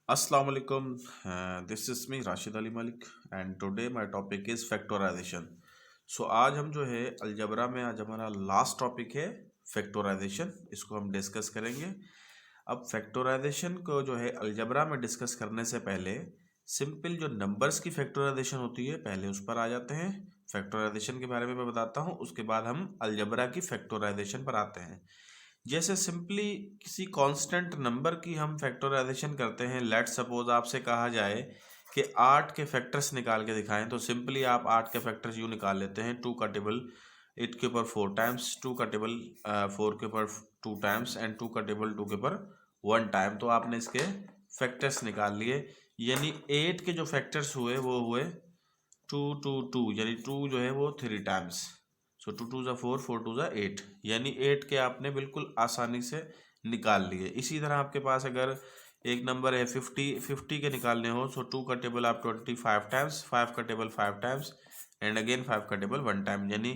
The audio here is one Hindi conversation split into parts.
Assalamu alaikum. This is me Rashid Ali Malik and today my topic is factorization. So आज हम जो है अलजबरा में आज हमारा लास्ट टॉपिक है फैक्टराइजेशन. इसको हम डिस्कस करेंगे. अब फैक्टराइजेशन को जो है अलजबरा में डिस्कस करने से पहले सिंपल जो नंबर्स की फैक्टराइजेशन होती है पहले उस पर आ जाते हैं. फैक्टराइजेशन के बारे में मैं बताता हूँ, उसके बाद हम अलजबरा की फैक्टराइजेशन पर आते हैं. जैसे सिंपली किसी कांस्टेंट नंबर की हम फैक्टराइजेशन करते हैं. लेट सपोज आपसे कहा जाए कि 8 के फैक्टर्स निकाल के दिखाएं, तो सिंपली आप 8 के फैक्टर्स यूँ निकाल लेते हैं. 2 का टेबल 8 के ऊपर 4 टाइम्स, 2 का टेबल 4 के ऊपर 2 टाइम्स एंड 2 का टेबल 2 के ऊपर 1 टाइम. तो आपने इसके फैक्टर्स निकाल लिए. यानी 8 के जो फैक्टर्स हुए वो हुए 2 2 2, यानी 2 जो है वो 3 टाइम्स. सो 2 2 ज़ा 4, 4 2 ज़ा 8, यानी 8 के आपने बिल्कुल आसानी से निकाल लिए. इसी तरह आपके पास अगर एक नंबर है 50 के निकालने हो, सो 2 का टेबल आप 25 टाइम्स, 5 का टेबल 5 टाइम्स एंड अगेन 5 का टेबल 1 टाइम. यानी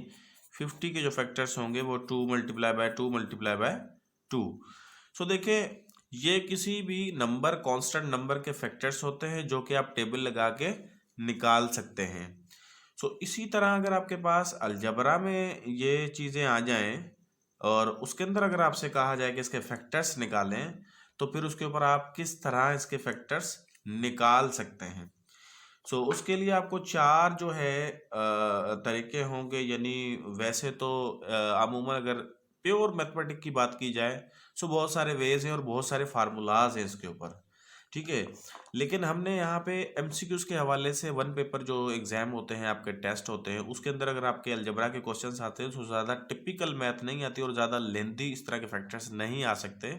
50 के जो फैक्टर्स होंगे वो 2 मल्टीप्लाई बाय 2 मल्टीप्लाई बाय 2. सो देखिए, ये किसी भी नंबर कांस्टेंट नंबर के फैक्टर्स होते हैं जो कि आप टेबल लगा के निकाल सकते हैं. सो इसी तरह अगर आपके पास अलजबरा में ये चीज़ें आ जाएं और उसके अंदर अगर आपसे कहा जाए कि इसके फैक्टर्स निकालें, तो फिर उसके ऊपर आप किस तरह इसके फैक्टर्स निकाल सकते हैं. सो उसके लिए आपको चार जो है तरीके होंगे. यानी वैसे तो अमूमन अगर प्योर मैथमेटिक की बात की जाए, सो बहुत सारे वेज हैं और बहुत सारे फार्मूलाज हैं इसके ऊपर, ठीक है. लेकिन हमने यहाँ पे एमसीक्यूज के हवाले से वन पेपर जो एग्जाम होते हैं, आपके टेस्ट होते हैं, उसके अंदर अगर आपके अलजबरा के क्वेश्चंस आते हैं तो ज़्यादा टिपिकल मैथ नहीं आती और ज़्यादा लेंथी इस तरह के फैक्टर्स नहीं आ सकते.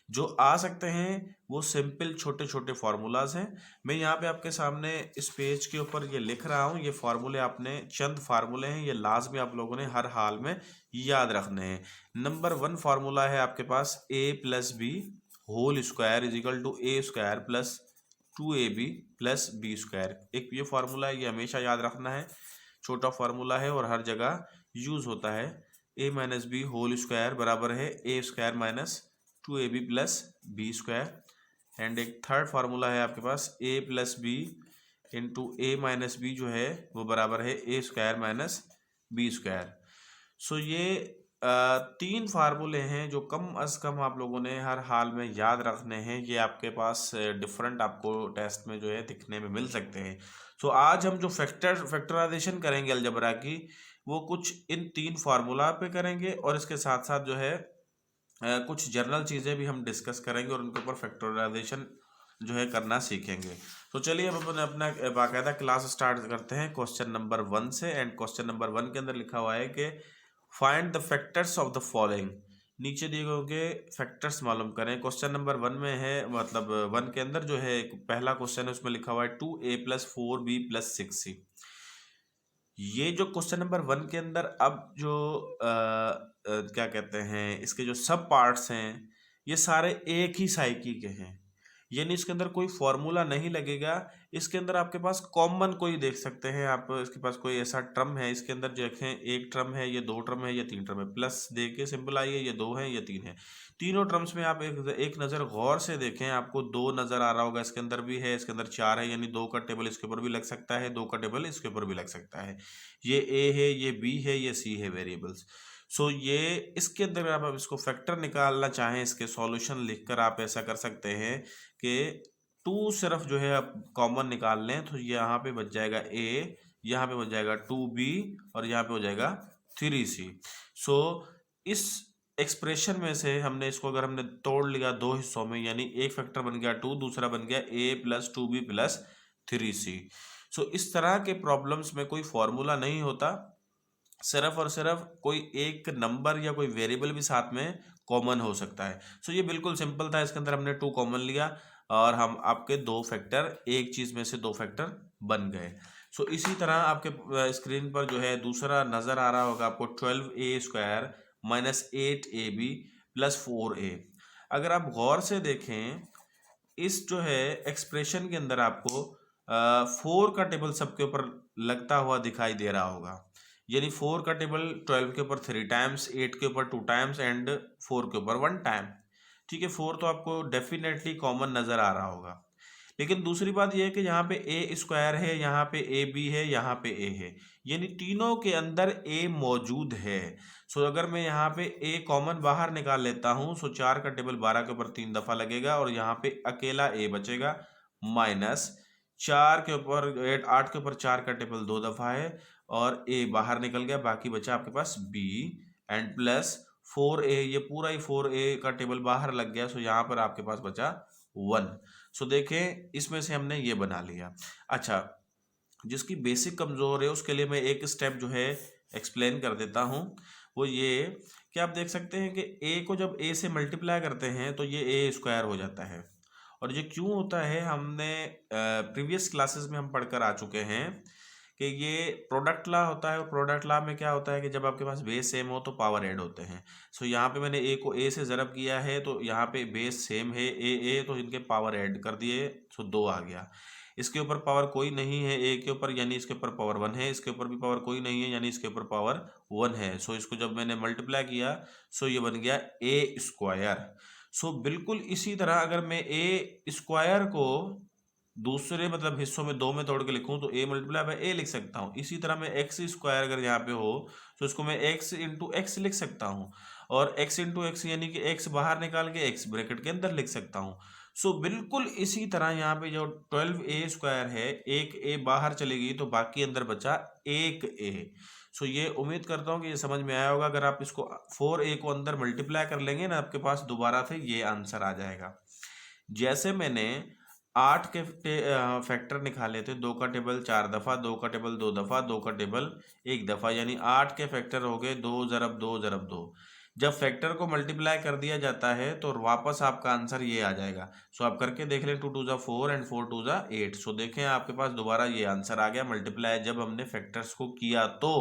जो आ सकते हैं वो सिंपल छोटे छोटे फार्मूलाज हैं. मैं यहाँ पे आपके सामने इस पेज के ऊपर ये लिख रहा हूँ. ये फार्मूले आपने चंद फार्मूले हैं, ये लाजमी आप लोगों ने हर हाल में याद रखने हैं. नंबर 1 फार्मूला है आपके पास a plus b whole square is equal to a square plus 2ab plus B square. एक ये फार्मूला है, ये हमेशा याद रखना है. छोटा फार्मूला है और हर जगह यूज होता है. a minus B whole square बराबर है ए square minus 2ab plus B square. And एक थर्ड फार्मूला है आपके पास a plus B into A minus B जो है वो बराबर है ए square minus B square. So ये तीन फार्मूले हैं जो कम अज़ कम आप लोगों ने हर हाल में याद रखने हैं. ये आपके पास डिफरेंट आपको टेस्ट में जो है दिखने में मिल सकते हैं. सो आज हम जो फैक्टराइजेशन करेंगे अलजबरा की, वो कुछ इन तीन फार्मूला पे करेंगे और इसके साथ साथ जो है कुछ जनरल चीज़ें भी हम डिस्कस करेंगे और उनके ऊपर फैक्टराइजेशन जो है करना सीखेंगे. तो चलिए अब अपन अपना बाकायदा क्लास स्टार्ट करते हैं क्वेश्चन नंबर 1 से. एंड क्वेश्चन नंबर 1 के अंदर लिखा हुआ है कि find the factors of the following. नीचे दिए गए होंगे फैक्टर्स मालूम करें. क्वेश्चन नंबर 1 में है, मतलब 1 के अंदर जो है एक पहला क्वेश्चन है, उसमें लिखा हुआ है 2a plus 4b plus 6c. ये जो क्वेश्चन नंबर 1 के अंदर अब जो क्या कहते हैं, इसके जो सब पार्ट्स हैं ये सारे एक ही साइकी के हैं. यानी इसके अंदर कोई फॉर्मूला नहीं लगेगा. इसके अंदर आपके पास कॉमन कोई देख सकते हैं आप, इसके पास कोई ऐसा टर्म है इसके अंदर जो देखें, एक टर्म है, ये 2 टर्म है, ये 3 टर्म है. प्लस दे के सिंपल आई है, ये 2 है, ये 3 है. तीनों टर्म्स में आप एक नज़र गौर से देखें, आपको 2 नज़र आ रहा होगा. इसके अंदर भी है, इसके अंदर 4 है, यानी 2 का टेबल इसके ऊपर भी लग सकता है, 2 का टेबल इसके ऊपर भी लग सकता है. ये ए है, ये बी है, ये सी है वेरिएबल्स. सो ये इसके अंदर अगर आप इसको फैक्टर निकालना चाहें, इसके सॉल्यूशन लिखकर आप ऐसा कर सकते हैं कि 2 सिर्फ जो है आप कॉमन निकाल लें, तो यहाँ पे बच जाएगा a, यहाँ पे बच जाएगा 2b और यहाँ पे हो जाएगा 3c. सो इस एक्सप्रेशन में से हमने इसको अगर हमने तोड़ लिया 2 हिस्सों में, यानी एक फैक्टर बन गया 2, दूसरा बन गया a plus 2b plus 3c. सो इस तरह के प्रॉब्लम्स में कोई फॉर्मूला नहीं होता, सिर्फ और सिर्फ कोई एक नंबर या कोई वेरिएबल भी साथ में कॉमन हो सकता है. सो ये बिल्कुल सिंपल था. इसके अंदर हमने 2 कॉमन लिया और हम आपके 2 फैक्टर, एक चीज़ में से 2 फैक्टर बन गए. सो इसी तरह आपके स्क्रीन पर जो है दूसरा नज़र आ रहा होगा आपको 12a square minus 8ab plus 4a. अगर आप गौर से देखें, इस जो है एक्सप्रेशन के अंदर आपको 4 का टेबल सबके ऊपर लगता हुआ दिखाई दे रहा होगा. यानी 4 का टेबल 12 के ऊपर 3 टाइम्स, 8 के ऊपर 2 टाइम्स एंड 4 के ऊपर 1 टाइम. ठीक है, 4 तो आपको डेफिनेटली कॉमन नज़र आ रहा होगा. लेकिन दूसरी बात यह है कि यहाँ पे ए स्क्वायर है, यहाँ पे ए बी है, यहाँ पे ए है, यानी तीनों के अंदर ए मौजूद है। सो अगर मैं यहाँ पे ए कॉमन बाहर निकाल लेता हूँ, सो 4 का टेबल 12 के ऊपर 3 दफा लगेगा और यहाँ पे अकेला ए बचेगा, माइनस 4 के ऊपर 8 के ऊपर 4 का टेबल 2 दफा है और ए बाहर निकल गया, बाकी बचा आपके पास बी एंड प्लस 4a, ये पूरा ही 4a का टेबल बाहर लग गया। सो यहाँ पर आपके पास बचा 1। सो देखें इसमें से हमने ये बना लिया। अच्छा, जिसकी बेसिक कमजोर है उसके लिए मैं एक स्टेप जो है एक्सप्लेन कर देता हूँ। वो ये कि आप देख सकते हैं कि a को जब a से मल्टीप्लाई करते हैं तो ये a स्क्वायर हो जाता है। और ये क्यों होता है, हमने प्रीवियस क्लासेस में हम पढ़कर आ चुके हैं कि ये प्रोडक्ट लॉ होता है। और प्रोडक्ट लॉ में क्या होता है कि जब आपके पास बेस सेम हो तो पावर ऐड होते हैं। सो यहाँ पे मैंने ए को ए से ज़रब किया है तो यहाँ पे बेस सेम है ए तो इनके पावर ऐड कर दिए, सो 2 आ गया। इसके ऊपर पावर कोई नहीं है ए के ऊपर, यानी इसके ऊपर पावर 1 है, इसके ऊपर भी पावर कोई नहीं है यानी इसके ऊपर पावर 1 है। सो इसको जब मैंने मल्टीप्लाई किया सो ये बन गया ए स्क्वायर। सो बिल्कुल इसी तरह अगर मैं ए स्क्वायर को दूसरे मतलब हिस्सों में 2 में तोड़ के लिखूं तो a मल्टीप्लाई बाय a लिख सकता हूं। इसी तरह मैं एक्स स्क्वायर अगर यहाँ पे हो तो इसको मैं x इंटू एक्स लिख सकता हूं और x इंटू एक्स यानी कि x बाहर निकाल के x ब्रैकेट के अंदर लिख सकता हूं। सो बिल्कुल इसी तरह यहाँ पे जो 12a स्क्वायर है, एक a बाहर चलेगी तो बाकी अंदर बचा एक a। सो ये उम्मीद करता हूँ कि ये समझ में आया होगा। अगर आप इसको 4a को अंदर मल्टीप्लाई कर लेंगे ना, आपके पास दोबारा से ये आंसर आ जाएगा। जैसे मैंने 8 के फैक्टर निकाले थे, 2 का टेबल 4 दफ़ा, 2 का टेबल 2 दफ़ा, 2 का टेबल 1 दफ़ा, यानी 8 के फैक्टर हो गए 2 ज़रब 2 ज़रब 2। जब फैक्टर को मल्टीप्लाई कर दिया जाता है तो वापस आपका आंसर ये आ जाएगा। सो आप करके देख लें, 2 2 ज़ा 4 एंड 4 2 ज़ा 8। सो देखें आपके पास दोबारा ये आंसर आ गया मल्टीप्लाई जब हमने फैक्टर्स को किया तो।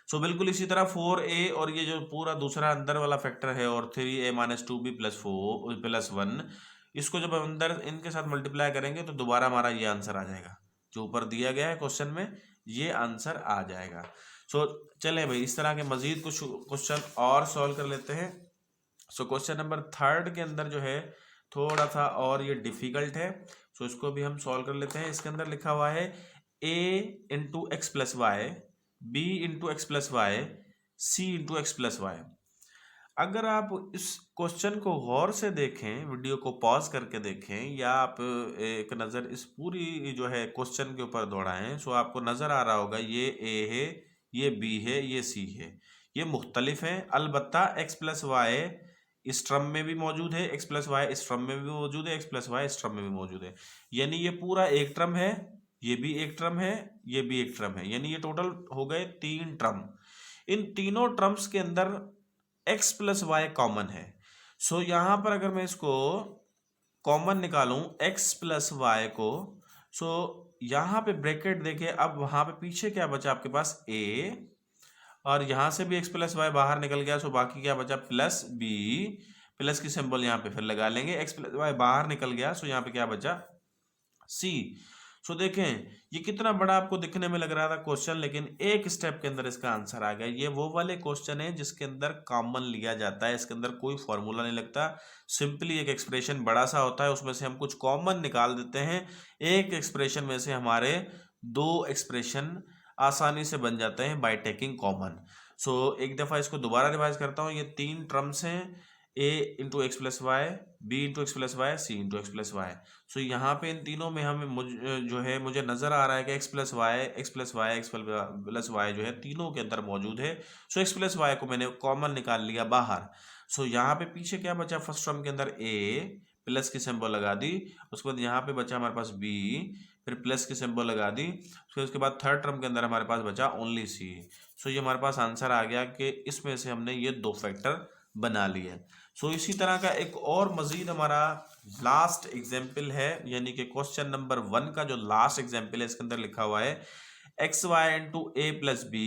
सो बिल्कुल इसी तरह 4a और ये जो पूरा दूसरा अंदर वाला फैक्टर है और 3a minus 2b plus 4 plus 1, इसको जब हम अंदर इनके साथ मल्टीप्लाई करेंगे तो दोबारा हमारा ये आंसर आ जाएगा जो ऊपर दिया गया है क्वेश्चन में, ये आंसर आ जाएगा। सो चलें भाई, इस तरह के मजीद कुछ क्वेश्चन और सॉल्व कर लेते हैं। सो क्वेश्चन नंबर 3 के अंदर जो है थोड़ा सा और ये डिफिकल्ट है, सो इसको भी हम सॉल्व कर लेते हैं। इसके अंदर लिखा हुआ है a into x plus y, b into x plus y, c into x plus y. अगर आप इस क्वेश्चन को गौर से देखें, वीडियो को पॉज करके देखें या आप एक नज़र इस पूरी जो है क्वेश्चन के ऊपर दौड़ाएं, सो आपको नज़र आ रहा होगा ये ए है, ये बी है, ये सी है, ये मुख्तलिफ हैं। अलबत्ता एक्स प्लस वाई इस टर्म में भी मौजूद है, एक्स प्लस वाई इस टर्म में भी मौजूद है, एक्स प्लस वाई इस टर्म में भी मौजूद है, यानी ये पूरा एक टर्म है, ये भी एक टर्म है, ये भी एक टर्म है, यानी ये टोटल हो गए 3 टर्म। इन तीनों टर्म्स के अंदर x प्लस वाई कॉमन है। सो यहां पर अगर मैं इसको कॉमन निकालूं x प्लस वाई को, सो यहां पे ब्रैकेट देखिए, अब वहां पे पीछे क्या बचा आपके पास a और यहां से भी x प्लस वाई बाहर निकल गया, सो बाकी क्या बचा प्लस b। प्लस की सिंबल यहां पे फिर लगा लेंगे, x प्लस वाई बाहर निकल गया, सो यहां पे क्या बचा c। सो देखें ये कितना बड़ा आपको दिखने में लग रहा था क्वेश्चन, लेकिन एक स्टेप के अंदर इसका आंसर आ गया। ये वो वाले क्वेश्चन है जिसके अंदर कॉमन लिया जाता है, इसके अंदर कोई फॉर्मूला नहीं लगता, सिंपली एक एक्सप्रेशन बड़ा सा होता है, उसमें से हम कुछ कॉमन निकाल देते हैं। एक एक्सप्रेशन में से हमारे 2 एक्सप्रेशन आसानी से बन जाते हैं बाय टेकिंग कॉमन। सो एक दफ़ा इसको दोबारा रिवाइज करता हूँ। ये 3 टर्म्स हैं, a into x plus y, b into x plus y, c into x plus y. So यहाँ पे इन तीनों में हमें जो है मुझे नज़र आ रहा है कि x plus y, x plus y, x plus y जो है तीनों के अंदर मौजूद है। सो एक्स प्लस वाई को मैंने कॉमन निकाल लिया बाहर। सो यहाँ पे पीछे क्या बचा, फर्स्ट टर्म के अंदर a, प्लस की सिंबल लगा दी, उसके बाद यहाँ पे बचा हमारे पास b, फिर प्लस की सिंबल लगा दी, फिर उसके बाद थर्ड टर्म के अंदर हमारे पास बचा ओनली c। सो ये हमारे पास आंसर आ गया कि इसमें से हमने ये 2 फैक्टर बना लिए। सो इसी तरह का एक और मजीद हमारा लास्ट एग्जाम्पल है, यानी कि क्वेश्चन नंबर 1 का जो लास्ट एग्जाम्पल है, इसके अंदर लिखा हुआ है x y into a plus b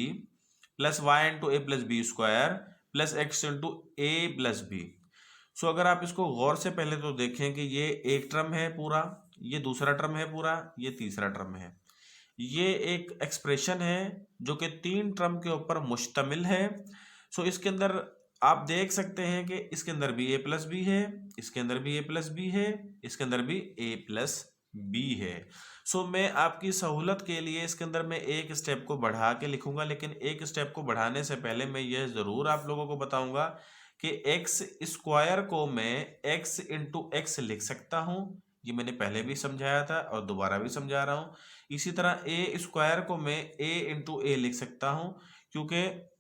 plus y into a plus B square plus x into a plus b. So अगर आप इसको गौर से पहले तो देखें कि ये एक टर्म है पूरा, ये दूसरा टर्म है पूरा, ये तीसरा टर्म है, ये एक एक्सप्रेशन है जो कि 3 टर्म के ऊपर मुश्तमिल है। सो इसके अंदर आप देख सकते हैं कि इसके अंदर भी a प्लस बी है, इसके अंदर भी a प्लस बी है, इसके अंदर भी a प्लस बी है। सो मैं आपकी सहूलत के लिए इसके अंदर मैं एक स्टेप को बढ़ा के लिखूंगा, लेकिन एक स्टेप को बढ़ाने से पहले मैं ये ज़रूर आप लोगों को बताऊंगा कि एक्स स्क्वायर को मैं एक्स इंटू एक्स लिख सकता हूँ। ये मैंने पहले भी समझाया था और दोबारा भी समझा रहा हूँ। इसी तरह ए स्क्वायर को मैं ए इंटू ए लिख सकता हूँ, क्योंकि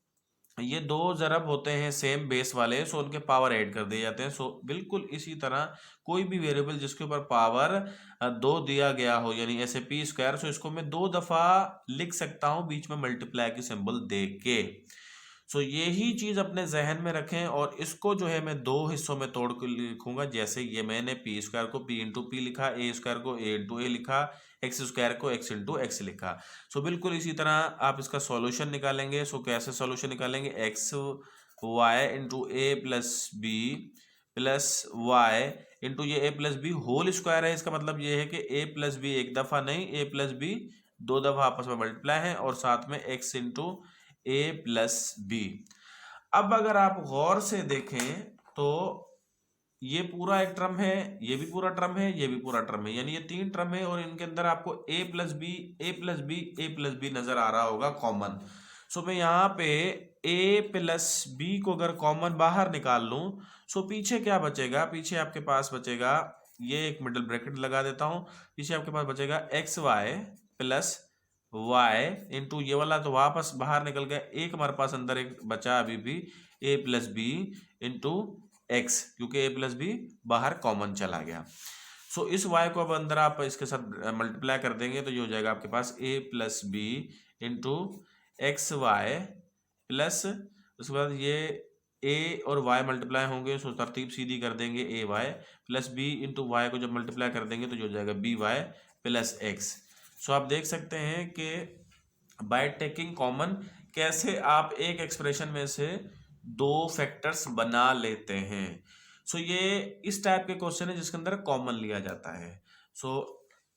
ये दो ज़रब होते हैं सेम बेस वाले, सो उनके पावर ऐड कर दिए जाते हैं। सो बिल्कुल इसी तरह कोई भी वेरिएबल जिसके ऊपर पावर 2 दिया गया हो, यानी ऐसे पी स्क्वायर, सो इसको मैं 2 दफ़ा लिख सकता हूँ बीच में मल्टीप्लाई की सिंबल दे के। सो यही चीज़ अपने जहन में रखें और इसको जो है मैं दो हिस्सों में तोड़ के लिखूंगा। जैसे ये मैंने पी स्क्वायर को पी इंटू पी लिखा, ए स्क्वायर को ए इंटू ए लिखा, एक्स स्क्वायर को एक्स इंटू एक्स लिखा। सो बिल्कुल इसी तरह आप इसका सॉल्यूशन निकालेंगे। सो कैसे सॉल्यूशन निकालेंगे? X y into a plus b plus y into ये a plus b whole square है। इसका मतलब ये है कि ए प्लस बी एक दफ़ा नहीं, ए प्लस बी 2 दफ़ा आपस में मल्टीप्लाई है, और साथ में x into a plus B. अब अगर आप गौर से देखें तो ये पूरा एक टर्म है, ये भी पूरा टर्म है, ये भी पूरा टर्म है, यानी ये 3 टर्म है और इनके अंदर आपको ए प्लस बी ए प्लस बी ए प्लस बी नजर आ रहा होगा कॉमन। सो मैं यहाँ पे ए प्लस बी को अगर कॉमन बाहर निकाल लूं, सो पीछे क्या बचेगा? पीछे आपके पास बचेगा, ये एक मिडिल ब्रैकेट लगा देता हूं, पीछे आपके पास बचेगा x y plus y into ये वाला तो वापस बाहर निकल गया, एक हमारे पास अंदर एक बचा अभी भी, a plus B into x, क्योंकि ए प्लस बी बाहर कॉमन चला गया। सो इस y को अब अंदर आप इसके साथ मल्टीप्लाई कर देंगे तो ये हो जाएगा आपके पास a plus B into x y plus, उसके बाद ये a और y मल्टीप्लाई होंगे, सो तरतीब सीधी कर देंगे a y plus B into y को जब मल्टीप्लाई कर देंगे तो ये हो जाएगा b y plus x. So आप देख सकते हैं कि बाय टेकिंग कॉमन कैसे आप एक एक्सप्रेशन में से दो फैक्टर्स बना लेते हैं। सो ये इस टाइप के क्वेश्चन है जिसके अंदर कॉमन लिया जाता है। सो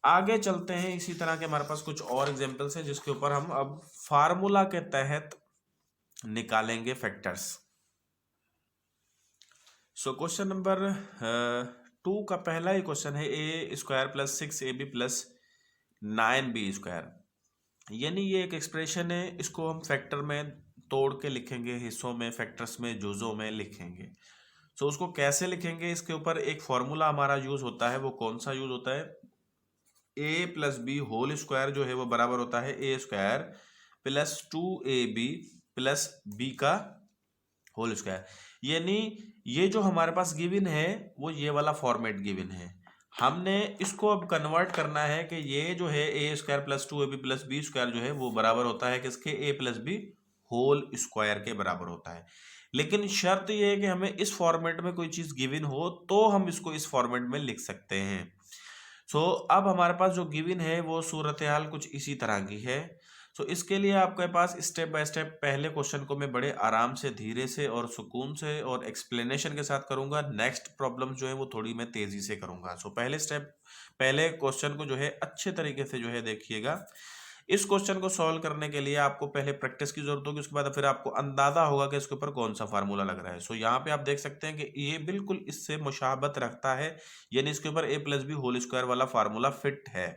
आगे चलते हैं, इसी तरह के हमारे पास कुछ और एग्जांपल्स हैं जिसके ऊपर हम अब फार्मूला के तहत निकालेंगे फैक्टर्स। सो क्वेश्चन नंबर 2 का पहला ही क्वेश्चन है ए square plus 6ab plus 9b square, यानी ये एक एक्सप्रेशन है, इसको हम फैक्टर में तोड़ के लिखेंगे, हिस्सों में, फैक्टर्स में, जुज़ों में लिखेंगे। सो उसको कैसे लिखेंगे, इसके ऊपर एक फॉर्मूला हमारा यूज होता है। वो कौन सा यूज होता है? A plus b whole square जो है वो बराबर होता है ए square plus 2ab plus b का होल स्क्वायर। यानी ये जो हमारे पास गिवन है वो ये वाला फॉर्मेट गिवन है, हमने इसको अब कन्वर्ट करना है कि ये जो है ए square plus 2ab plus B square जो है वो बराबर होता है किसके? A plus b whole square के बराबर होता है। लेकिन शर्त ये है कि हमें इस फॉर्मेट में कोई चीज़ गिवन हो तो हम इसको इस फॉर्मेट में लिख सकते हैं। सो अब हमारे पास जो गिवन है वो सूरत हाल कुछ इसी तरह की है। सो इसके लिए आपके पास स्टेप बाय स्टेप पहले क्वेश्चन को मैं बड़े आराम से, धीरे से और सुकून से और एक्सप्लेनेशन के साथ करूंगा। नेक्स्ट प्रॉब्लम जो है वो थोड़ी मैं तेजी से करूंगा। सो पहले क्वेश्चन को जो है अच्छे तरीके से जो है देखिएगा। इस क्वेश्चन को सॉल्व करने के लिए आपको पहले प्रैक्टिस की जरूरत होगी, उसके बाद फिर आपको अंदाजा होगा कि इसके ऊपर कौन सा फार्मूला लग रहा है। सो यहाँ पे आप देख सकते हैं कि ये बिल्कुल इससे मुशाबत रखता है, यानी इसके ऊपर ए प्लस बी होल स्क्वायर वाला फार्मूला फिट है।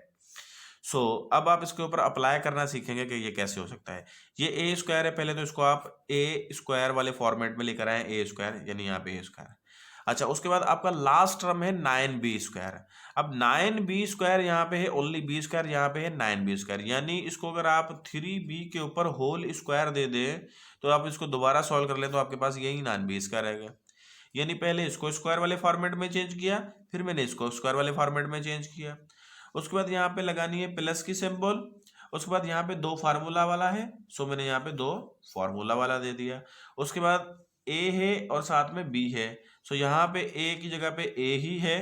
सो अब आप इसके ऊपर अप्लाई करना सीखेंगे कि ये कैसे हो सकता है। ये ए स्क्वायर है, पहले तो इसको आप ए स्क्वायर वाले फॉर्मेट में लेकर आए, ए स्क्वायर, यानी यहाँ पे ए स्क्वायर। अच्छा, उसके बाद आपका लास्ट टर्म है 9b स्क्वायर। अब 9b स्क्वायर यहाँ पे है, ओनली b स्क्वायर यहाँ पे है 9b स्क्वायर, यानी इसको अगर आप 3b के ऊपर होल स्क्वायर दे दें तो आप इसको दोबारा सॉल्व कर लें तो आपके पास यही 9b स्क्वायर आएगा। यानी पहले इसको स्क्वायर वाले फॉर्मेट में चेंज किया, फिर मैंने इसको स्क्वायर वाले फॉर्मेट में चेंज किया। उसके बाद यहाँ पे लगानी है प्लस की सिंबल, उसके बाद यहाँ पे दो फार्मूला वाला है, सो मैंने यहाँ पे दो फार्मूला वाला दे दिया। उसके बाद ए है और साथ में बी है, सो यहाँ पे ए की जगह पे ए ही है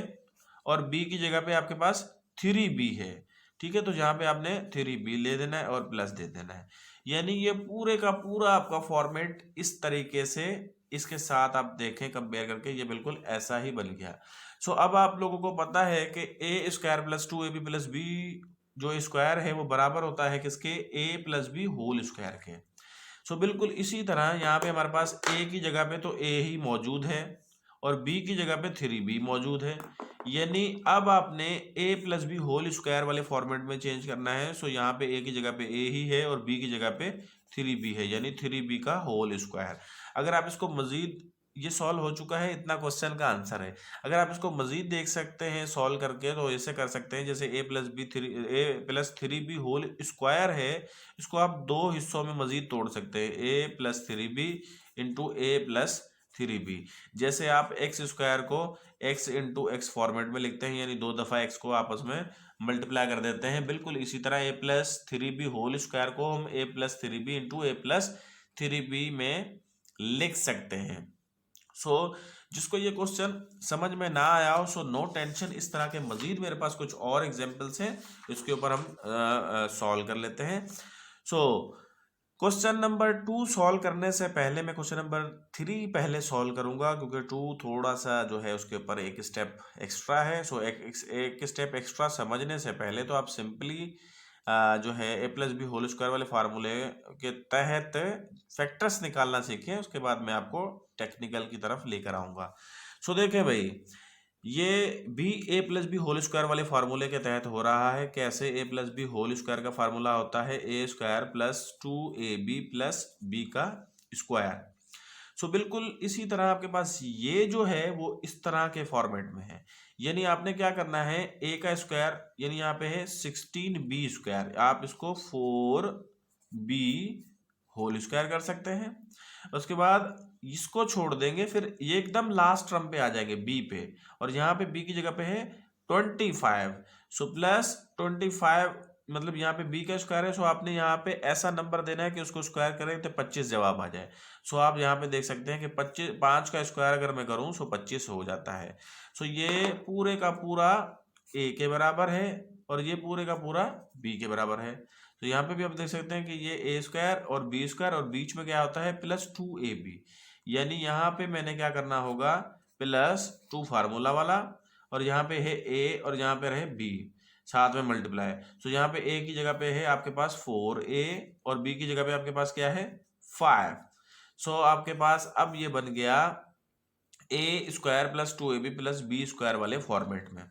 और बी की जगह पे आपके पास 3b है। ठीक है, तो यहाँ पे आपने 3b ले देना है और प्लस दे देना है। यानी ये पूरे का पूरा आपका फॉर्मेट इस तरीके से, इसके साथ आप देखें कंपेयर करके, ये बिल्कुल ऐसा ही बन गया। सो अब आप लोगों को पता है कि a square plus 2ab plus b जो स्क्वायर है वो बराबर होता है किसके? A plus b whole square के। सो बिल्कुल इसी तरह यहाँ पे हमारे पास ए की जगह पे तो ए ही मौजूद है और बी की जगह पे 3b मौजूद है, यानी अब आपने ए प्लस बी होल स्क्वायर वाले फॉर्मेट में चेंज करना है। सो यहाँ पे ए की जगह पे ए ही है और बी की जगह पे 3b है, यानी 3b का होल स्क्वायर। अगर आप इसको मजीद, ये सॉल्व हो चुका है, इतना क्वेश्चन का आंसर है। अगर आप इसको मजीद देख सकते हैं सॉल्व करके तो ऐसे कर सकते हैं, जैसे a plus three b whole square है, इसको आप दो हिस्सों में मजीद तोड़ सकते हैं, ए plus three b into a plus three B. जैसे आप एक्स स्क्वायर को एक्स इंटू एक्स फॉर्मेट में लिखते हैं, यानी दो दफा एक्स को आपस में मल्टीप्लाई कर देते हैं, बिल्कुल इसी तरह a plus three b whole square को हम a plus three b into a plus three b में लिख सकते हैं। सो जिसको ये क्वेश्चन समझ में ना आया हो, सो नो टेंशन, इस तरह के मजीद मेरे पास कुछ और एग्जांपल्स हैं, इसके ऊपर हम सॉल्व कर लेते हैं। सो क्वेश्चन नंबर 2 सॉल्व करने से पहले मैं क्वेश्चन नंबर 3 पहले सॉल्व करूंगा, क्योंकि 2 थोड़ा सा जो है उसके ऊपर एक स्टेप एक्स्ट्रा है। सो एक स्टेप एक्स्ट्रा समझने से पहले तो आप सिंपली जो है a plus b whole square वाले फार्मूले के तहत फैक्टर्स निकालना सीखें, उसके बाद मैं आपको टेक्निकल की तरफ लेकर आऊंगा। सो देखें भाई, ये भी a plus b whole square वाले फार्मूले के तहत हो रहा है। कैसे? A plus b whole square का फार्मूला होता है ए square plus 2ab plus b का स्क्वायर। सो बिल्कुल इसी तरह आपके पास ये जो है वो इस तरह के फॉर्मेट में है, यानी आपने क्या करना है, ए का स्क्वायर यानी यहाँ पे है 16b स्क्वायर, आप इसको 4b होल स्क्वायर कर सकते हैं। उसके बाद इसको छोड़ देंगे, फिर ये एकदम लास्ट टर्म पे आ जाएंगे बी पे, और यहाँ पे बी की जगह पे है 25। सो प्लस 25, मतलब यहाँ पे बी का स्क्वायर है, सो आपने यहाँ पे ऐसा नंबर देना है कि उसको स्क्वायर करें तो 25 जवाब आ जाए। सो आप यहाँ पे देख सकते हैं कि 25, 5 का स्क्वायर अगर मैं करूँ सो 25 हो जाता है। सो ये पूरे का पूरा ए के बराबर है और ये पूरे का पूरा बी के बराबर है। तो यहाँ पे भी आप देख सकते हैं कि ये ए स्क्वायर और बी स्क्वायर और बीच में क्या होता है प्लस 2ab, यानी यहाँ पे मैंने क्या करना होगा, प्लस 2 फार्मूला वाला, और यहाँ पे है ए और यहाँ पे रहे बी, साथ में मल्टीप्लाई। सो यहाँ पे ए की जगह पे है आपके पास 4a और बी की जगह पे आपके पास क्या है 5। सो आपके पास अब ये बन गया a square plus 2ab plus B square वाले फॉर्मेट में।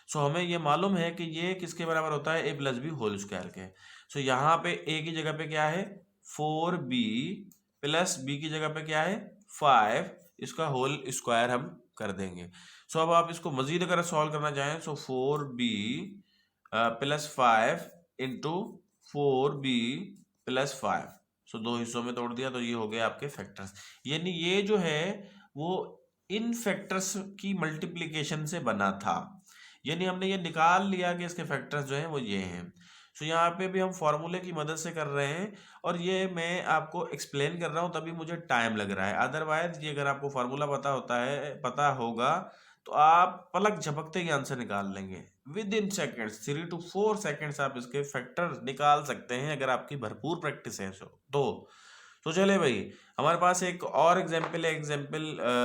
सो हमें ये मालूम है कि ये किसके बराबर होता है, a plus b whole square के। सो यहाँ पे ए की जगह पे क्या है 4b प्लस बी की जगह पे क्या है 5, इसका होल स्क्वायर हम कर देंगे। सो अब आप इसको मजीद अगर सॉल्व करना चाहें, सो 4b plus 5 into 4b plus 5, सो दो हिस्सों में तोड़ दिया तो ये हो गया आपके फैक्टर्स। यानी ये जो है वो इन फैक्टर्स की मल्टीप्लिकेशन से बना था, यानी हमने ये निकाल लिया कि इसके फैक्टर्स जो हैं वो ये हैं। सो यहाँ पे भी हम फॉर्मूले की मदद से कर रहे हैं, और ये मैं आपको एक्सप्लेन कर रहा हूँ तभी मुझे टाइम लग रहा है। अदरवाइज ये अगर आपको फार्मूला पता होगा तो आप पलक झपकते ही आंसर निकाल लेंगे। With in seconds 3 to 4 seconds आप इसके फैक्टर निकाल सकते हैं अगर आपकी भरपूर प्रैक्टिस है। तो चले भाई, हमारे पास एक और एग्जाम्पल है,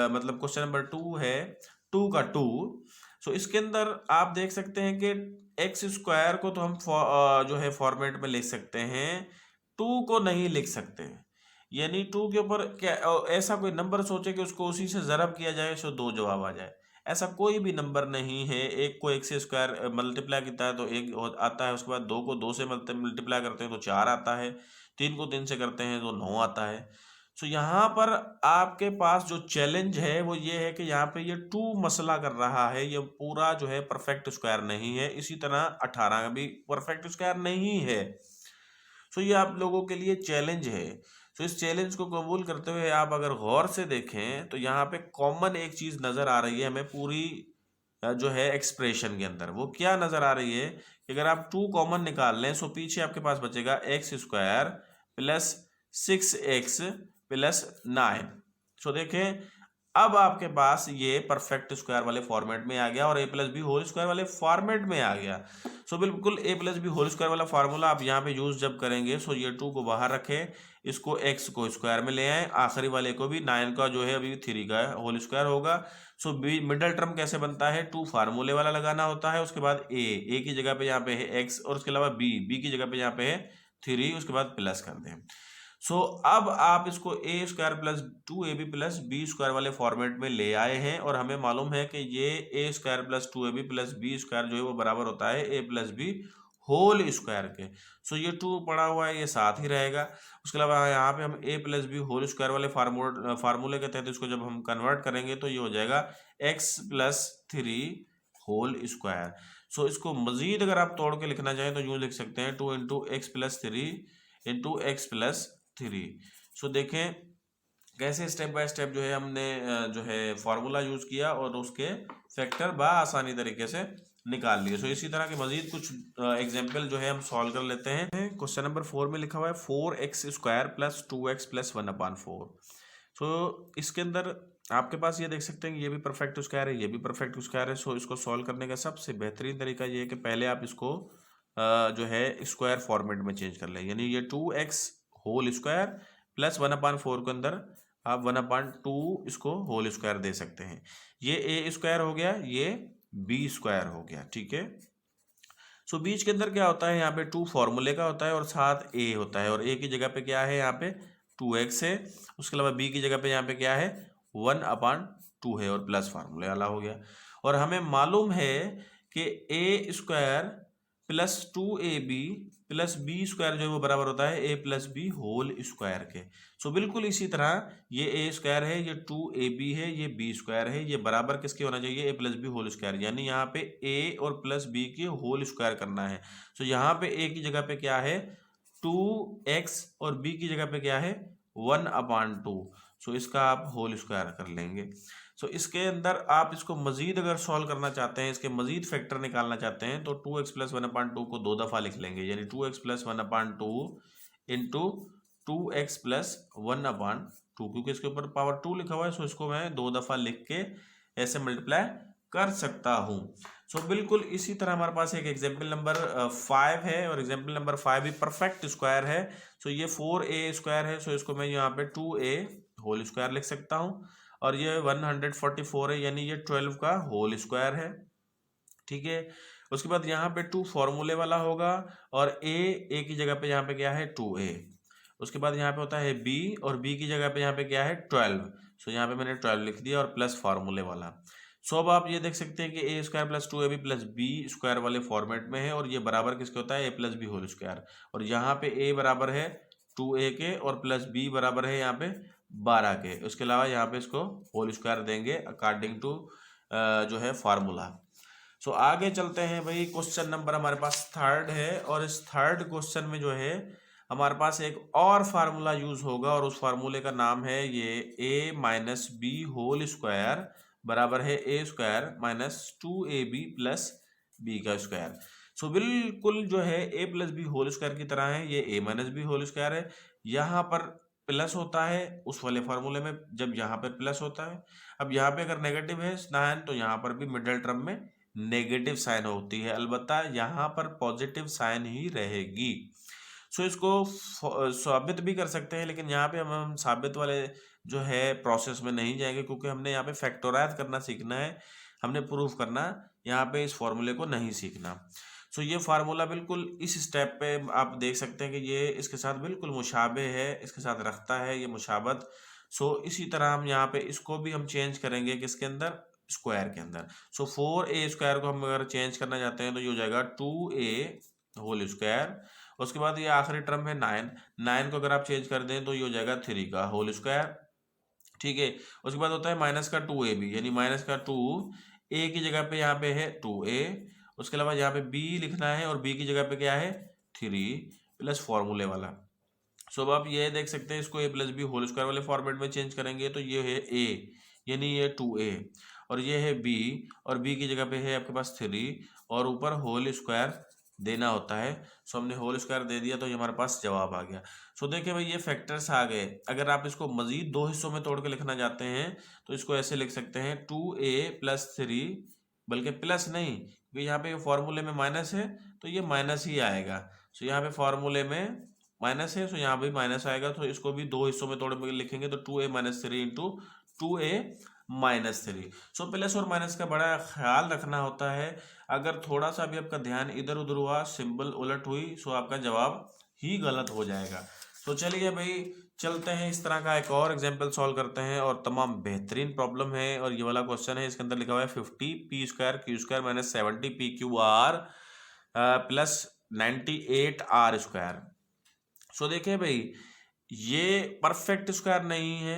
मतलब क्वेश्चन नंबर 2 है, 2 का 2। सो इसके अंदर आप देख सकते हैं कि एक्स स्क्वायर को तो हम जो है फॉर्मेट में लिख सकते हैं, 2 को नहीं लिख सकते हैं। यानी 2 के ऊपर क्या ऐसा कोई नंबर सोचे कि उसको उसी से ज़रब किया जाए सो 2 जवाब आ जाए, ऐसा कोई भी नंबर नहीं है। एक को एक से स्क्वायर मल्टीप्लाई करता है तो एक आता है, उसके बाद 2 को 2 से मल्टीप्लाई करते हैं तो 4 आता है, 3 को 3 से करते हैं तो 9 आता है। सो यहाँ पर आपके पास जो चैलेंज है वो ये है कि यहाँ पे ये 2 मसला कर रहा है, ये पूरा जो है परफेक्ट स्क्वायर नहीं है, इसी तरह 18 का भी परफेक्ट स्क्वायर नहीं है। सो ये आप लोगों के लिए चैलेंज है। सो इस चैलेंज को कबूल करते हुए आप अगर गौर से देखें तो यहाँ पे कॉमन एक चीज़ नज़र आ रही है हमें पूरी जो है एक्सप्रेशन के अंदर। वो क्या नज़र आ रही है कि अगर आप 2 कॉमन निकाल लें सो पीछे आपके पास बचेगा x square plus 6x plus 9। सो देखें अब आपके पास ये परफेक्ट स्क्वायर वाले फॉर्मेट में आ गया और ए प्लस बी होल स्क्वायर वाले फॉर्मेट में आ गया। सो बिल्कुल ए प्लस बी होल स्क्वायर वाला फार्मूला आप यहाँ पे यूज जब करेंगे सो ये 2 को बाहर रखें, इसको x को स्क्वायर में ले आए, आखिरी वाले को भी 9 का जो है अभी 3 का होल स्क्वायर होगा। सो बी मिडल टर्म कैसे बनता है, 2 फार्मूले वाला लगाना होता है, उसके बाद ए की जगह पे यहाँ पे है x और उसके अलावा बी की जगह पे यहाँ पे है 3, उसके बाद प्लस कर दें। सो अब आप इसको a square plus 2ab plus B square वाले फॉर्मेट में ले आए हैं और हमें मालूम है कि ये a square plus 2ab plus B square जो है वो बराबर होता है a plus b whole square के। सो ये 2 पड़ा हुआ है, ये साथ ही रहेगा। उसके अलावा यहाँ पे हम a plus b whole square वाले फार्मूले के तहत इसको जब हम कन्वर्ट करेंगे तो ये हो जाएगा एक्स प्लस 3 होल स्क्वायर। सो इसको मजीद अगर आप तोड़ के लिखना चाहें तो यूँ लिख सकते हैं 2 into x plus 3 into x plus 3। सो देखें कैसे स्टेप बाय स्टेप जो है हमने जो है फॉर्मूला यूज किया और उसके फैक्टर आसानी तरीके से निकाल लिए। सो इसी तरह के मजीद कुछ एग्जाम्पल जो है हम सॉल्व कर लेते हैं। क्वेश्चन नंबर 4 में लिखा हुआ है 4x square plus 2x plus 1/4। सो इसके अंदर आपके पास ये देख सकते हैं कि ये भी परफेक्ट स्क्वायर है, ये भी परफेक्ट स्क्वायर है। सो इसको सॉल्व करने का सबसे बेहतरीन तरीका ये है कि पहले आप इसको जो है स्क्वायर फॉर्मेट में चेंज कर लें, यानी ये 2x होल स्क्वायर प्लस 1/4 के अंदर आप 1/2 इसको होल स्क्वायर दे सकते हैं। ये ए स्क्वायर हो गया, ये बी स्क्वायर हो गया, ठीक है। सो बीच के अंदर क्या होता है, यहाँ पे 2 फॉर्मूले का होता है और साथ ए होता है, और ए की जगह पे क्या है, यहाँ पे 2x है। उसके अलावा बी की जगह पे यहाँ पे क्या है, 1/2 है और प्लस फार्मूले वाला हो गया। और हमें मालूम है कि a square plus 2ab plus B square जो है वो बराबर होता है a plus b whole square के। सो बिल्कुल इसी तरह ये ए स्क्वायर है, ये 2ab है, ये बी स्क्वायर है, ये बराबर किसके होना चाहिए, ए प्लस बी होल स्क्वायर। यानी यहाँ पे ए और प्लस बी के होल स्क्वायर करना है। सो यहाँ पे ए की जगह पे क्या है 2x और बी की जगह पे क्या है 1/2। सो इसका आप होल स्क्वायर कर लेंगे। सो इसके अंदर आप इसको मजीद अगर सॉल्व करना चाहते हैं, इसके मजीद फैक्टर निकालना चाहते हैं तो 2x प्लस 1/2 को 2 दफ़ा लिख लेंगे, यानी 2x plus 1/2 into 2x plus 1/2, क्योंकि इसके ऊपर पावर 2 लिखा हुआ है। सो इसको मैं 2 दफ़ा लिख के ऐसे मल्टीप्लाई कर सकता हूँ। सो बिल्कुल इसी तरह हमारे पास एक एग्जाम्पल नंबर 5 है, और एग्जाम्पल नंबर 5 भी परफेक्ट स्क्वायर है। सो ये 4a स्क्वायर है, सो इसको मैं यहाँ पे 2a होल स्क्वायर लिख सकता हूँ, और ये 144 है, यानी ये 12 का होल स्क्वायर है, ठीक है। उसके बाद यहाँ पे 2 फॉर्मूले वाला होगा, और ए की जगह पे यहाँ पे क्या है 2a। उसके बाद यहाँ पे होता है b, और b की जगह पे यहाँ पे क्या है 12। सो यहाँ पे मैंने 12 लिख दिया और प्लस फार्मूले वाला। सो अब आप ये देख सकते हैं कि a square plus 2ab plus B square वाले फॉर्मेट में है, और ये बराबर किसके होता है a plus b whole square. और यहाँ पे a बराबर है 2a के और प्लस b बराबर है यहाँ पे 12 के। उसके अलावा यहाँ पे इसको होल स्क्वायर देंगे अकॉर्डिंग टू जो है फार्मूला। सो आगे चलते हैं भाई, क्वेश्चन नंबर हमारे पास 3rd है, और इस 3rd क्वेश्चन में जो है हमारे पास एक और फार्मूला यूज होगा, और उस फार्मूले का नाम है ये a minus B whole square बराबर है ए square minus 2ab plus b का स्क्वायर। सो बिल्कुल जो है a plus b whole square की तरह है, ये a minus B whole square है। यहाँ पर प्लस होता है उस वाले फार्मूले में जब यहाँ पर प्लस होता है। अब यहाँ पे अगर नेगेटिव है साइन तो यहाँ पर भी मिडिल टर्म में नेगेटिव साइन होती है, अलबत्ता यहाँ पर पॉजिटिव साइन ही रहेगी। सो इसको साबित भी कर सकते हैं, लेकिन यहाँ पे हम साबित वाले जो है प्रोसेस में नहीं जाएंगे, क्योंकि हमने यहाँ पे फैक्टराइज करना सीखना है, हमने प्रूफ करना यहाँ पे इस फॉर्मूले को नहीं सीखना। सो ये फार्मूला बिल्कुल इस स्टेप पे आप देख सकते हैं कि ये इसके साथ बिल्कुल मुशाबे है, इसके साथ रखता है ये मुशाबत। सो इसी तरह हम यहाँ पे इसको भी हम चेंज करेंगे किसके अंदर, स्क्वायर के अंदर। सो 4a स्क्वायर को हम अगर चेंज करना चाहते हैं तो ये हो जाएगा 2a होल स्क्वायर। उसके बाद ये आखिरी टर्म है 9 को अगर आप चेंज कर दें तो ये हो जाएगा 3 का होल स्क्वायर, ठीक है। उसके बाद होता है माइनस का 2ab, यानी माइनस का 2 a की जगह पे यहाँ पे है 2a। उसके अलावा यहाँ पे b लिखना है, और b की जगह पे क्या है 3 प्लस फॉर्मूले वाला। सो अब आप ये देख सकते हैं, इसको a plus b whole square वाले फॉर्मेट में चेंज करेंगे तो ये है a, यानी ये 2a, और ये है b, और b की जगह पे है आपके पास 3, और ऊपर होल स्क्वायर देना होता है। सो हमने होल स्क्वायर दे दिया तो ये हमारे पास जवाब आ गया। सो देखिए भाई ये फैक्टर्स आ गए। अगर आप इसको मजीद 2 हिस्सों में तोड़ के लिखना चाहते हैं तो इसको ऐसे लिख सकते हैं 2a प्लस 3, बल्कि प्लस नहीं, क्योंकि यहाँ पे फॉर्मूले में माइनस है तो ये माइनस ही आएगा। सो यहाँ पे फॉर्मूले में माइनस है, सो यहाँ भी माइनस आएगा, तो इसको भी 2 हिस्सों में तोड़ के लिखेंगे तो 2a minus 3 into 2a minus 3। So plus और माइनस का बड़ा ख्याल रखना होता है। अगर थोड़ा सा भी आपका ध्यान इधर उधर हुआ, सिंबल उलट हुई, सो आपका जवाब ही गलत हो जाएगा। तो चलिए भाई चलते हैं, इस तरह का एक और एग्जाम्पल सॉल्व करते हैं और तमाम बेहतरीन प्रॉब्लम है। और ये वाला क्वेश्चन है, इसके अंदर लिखा हुआ है 50 p square q square minus 70 p q r plus 98 r square. So देखिए भाई, ये परफेक्ट स्क्वायर नहीं है,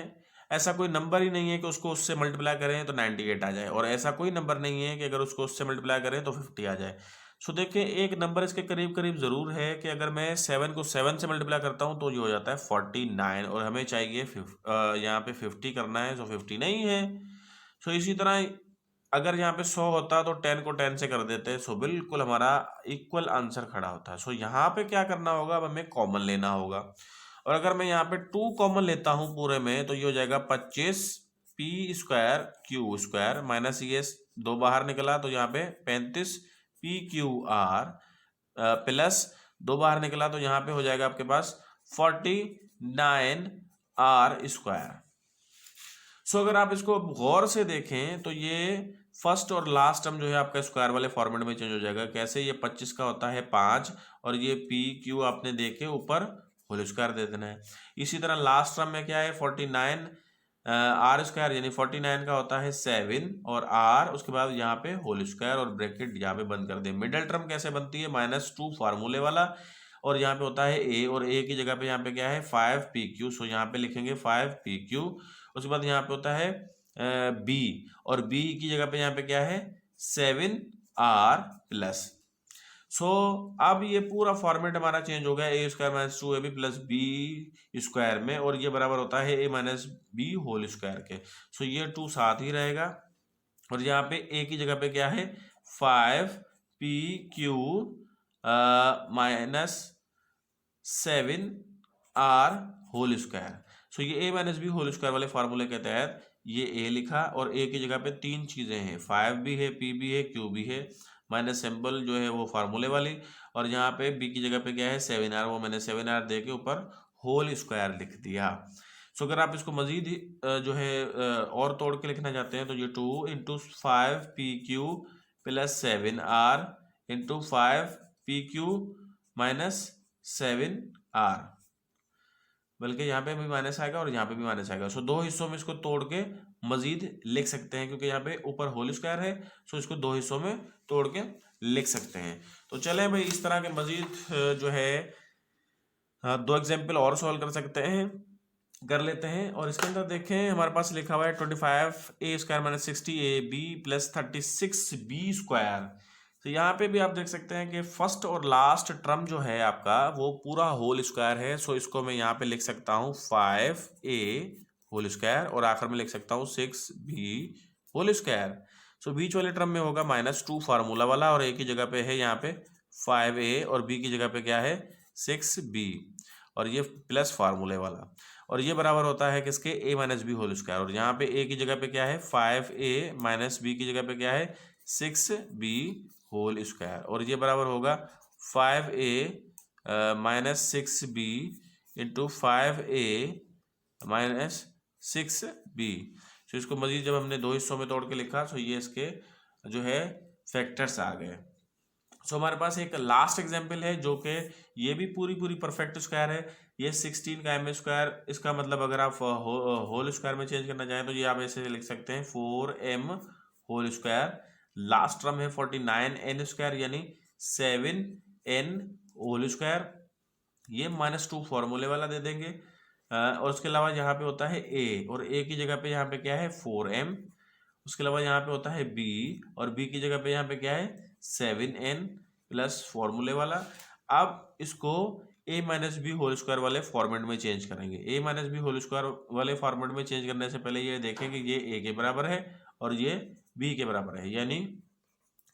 ऐसा कोई नंबर ही नहीं है कि उसको उससे मल्टीप्लाई करें तो 98 आ जाए, और ऐसा कोई नंबर नहीं है कि अगर उसको उससे मल्टीप्लाई करें तो 50 आ जाए। सो देखिए एक नंबर इसके करीब करीब ज़रूर है कि अगर मैं 7 को 7 से मल्टीप्लाई करता हूँ तो ये हो जाता है 49, और हमें चाहिए यहाँ पे 50 करना है, सो 50 नहीं है। सो इसी तरह अगर यहाँ पे 100 होता तो 10 को 10 से कर देते हैं, सो बिल्कुल हमारा इक्वल आंसर खड़ा होता है। सो यहाँ पे क्या करना होगा, अब हमें कॉमन लेना होगा, और अगर मैं यहाँ पे 2 कॉमन लेता हूँ पूरे में तो ये हो जाएगा 25 P square q square minus ये 2 बाहर निकला तो यहाँ पे 35 पी क्यू आर प्लस 2 बाहर निकला तो यहाँ पे हो जाएगा आपके पास 49 आर स्क्वायर। सो अगर आप इसको गौर से देखें तो ये फर्स्ट और लास्ट टर्म जो है आपका स्क्वायर वाले फॉर्मेट में चेंज हो जाएगा। कैसे, ये 25 का होता है 5 और ये पी क्यू आपने देखे ऊपर होल स्क्वायर दे देना है। इसी तरह लास्ट टर्म में क्या है 49 आर स्क्वायर, यानी 49 का होता है 7 और आर उसके बाद यहाँ पे होल स्क्वायर और ब्रैकेट यहाँ पे बंद कर दे। मिडल टर्म कैसे बनती है, -2 फार्मूले वाला, और यहाँ पे होता है ए, और ए की जगह पे यहाँ पे क्या है 5 पी क्यू। सो यहाँ पे लिखेंगे 5 पी क्यू। उसके बाद यहाँ पे होता है बी, और बी की जगह पे यहाँ पे क्या है 7 आर प्लस। सो अब ये पूरा फॉर्मेट हमारा चेंज हो गया, a square minus 2ab plus B square में, और ये बराबर होता है a minus B whole square के। सो ये 2 साथ ही रहेगा, और यहाँ पे ए की जगह पे क्या है 5 p q minus 7 r whole square. So ये a minus B whole square वाले फार्मूले के तहत ये ए लिखा, और ए की जगह पे 3 चीज़ें हैं, 5 भी है, पी भी है, क्यू भी है, माइनस सिंबल जो है वो फार्मूले वाली, और यहाँ पे बी की जगह पे क्या है 7 आर, वो मैंने 7 आर दे के ऊपर होल स्क्वायर लिख दिया। सो अगर आप इसको मजीद जो है और तोड़ के लिखना चाहते हैं तो ये 2 into 5 p q plus 7 r into 5 p q minus 7 r, बल्कि यहाँ पे भी माइनस आएगा और यहाँ पे भी माइनस आएगा। सो 2 हिस्सों में इसको तोड़ के मजीद लिख सकते हैं, क्योंकि यहाँ पे ऊपर होल स्क्वायर है, सो इसको 2 हिस्सों में तोड़ के लिख सकते हैं। तो चलें भाई, इस तरह के मजीद जो है 2 एग्जाम्पल और सॉल्व कर लेते हैं। और इसके अंदर देखें हमारे पास लिखा हुआ है 25 a square minus 60 a b plus 36 b square. तो यहाँ पे भी आप देख सकते हैं कि फर्स्ट और लास्ट टर्म जो है आपका वो पूरा होल स्क्वायर है। सो इसको मैं यहाँ पे लिख सकता हूँ 5a होल स्क्वायर, और आखिर में लिख सकता हूँ 6b होल स्क्वायर। सो बीच वाले टर्म में होगा -2 फार्मूला वाला, और a की जगह पे है यहाँ पे 5a और b की जगह पे क्या है 6b, और ये प्लस फार्मूले वाला, और ये बराबर होता है किसके a minus B whole square. और यहाँ पे a की जगह पे क्या है 5a माइनस b की जगह पे क्या है 6b होल स्क्वायर, और ये बराबर होगा 5a minus 6b into 5a minus 6b। तो इसको मजीद जब हमने 2 हिस्सों में तोड़ के लिखा तो ये इसके जो है फैक्टर्स आ गए। सो हमारे पास एक लास्ट एग्जाम्पल है जो कि ये भी पूरी परफेक्ट स्क्वायर है। ये 16 का एम स्क्वायर, इसका मतलब अगर आप होल स्क्वायर में चेंज करना चाहें तो ये आप ऐसे लिख सकते हैं 4m whole square. Last term है 49n स्क्वायर यानी 7n होल स्क्वायर, ये -2 फॉर्मूले वाला दे देंगे। और उसके अलावा यहाँ पे होता है a, और a की जगह पे यहाँ पे क्या है 4m, उसके अलावा यहाँ पे होता है b, और b की जगह पे यहाँ पे क्या है 7n प्लस फॉर्मूले वाला। अब इसको a minus B whole square वाले फॉर्मेट में चेंज करेंगे। a minus B whole square वाले फॉर्मेट में चेंज करने से पहले ये देखें कि ये a के बराबर है और ये b के बराबर है, यानी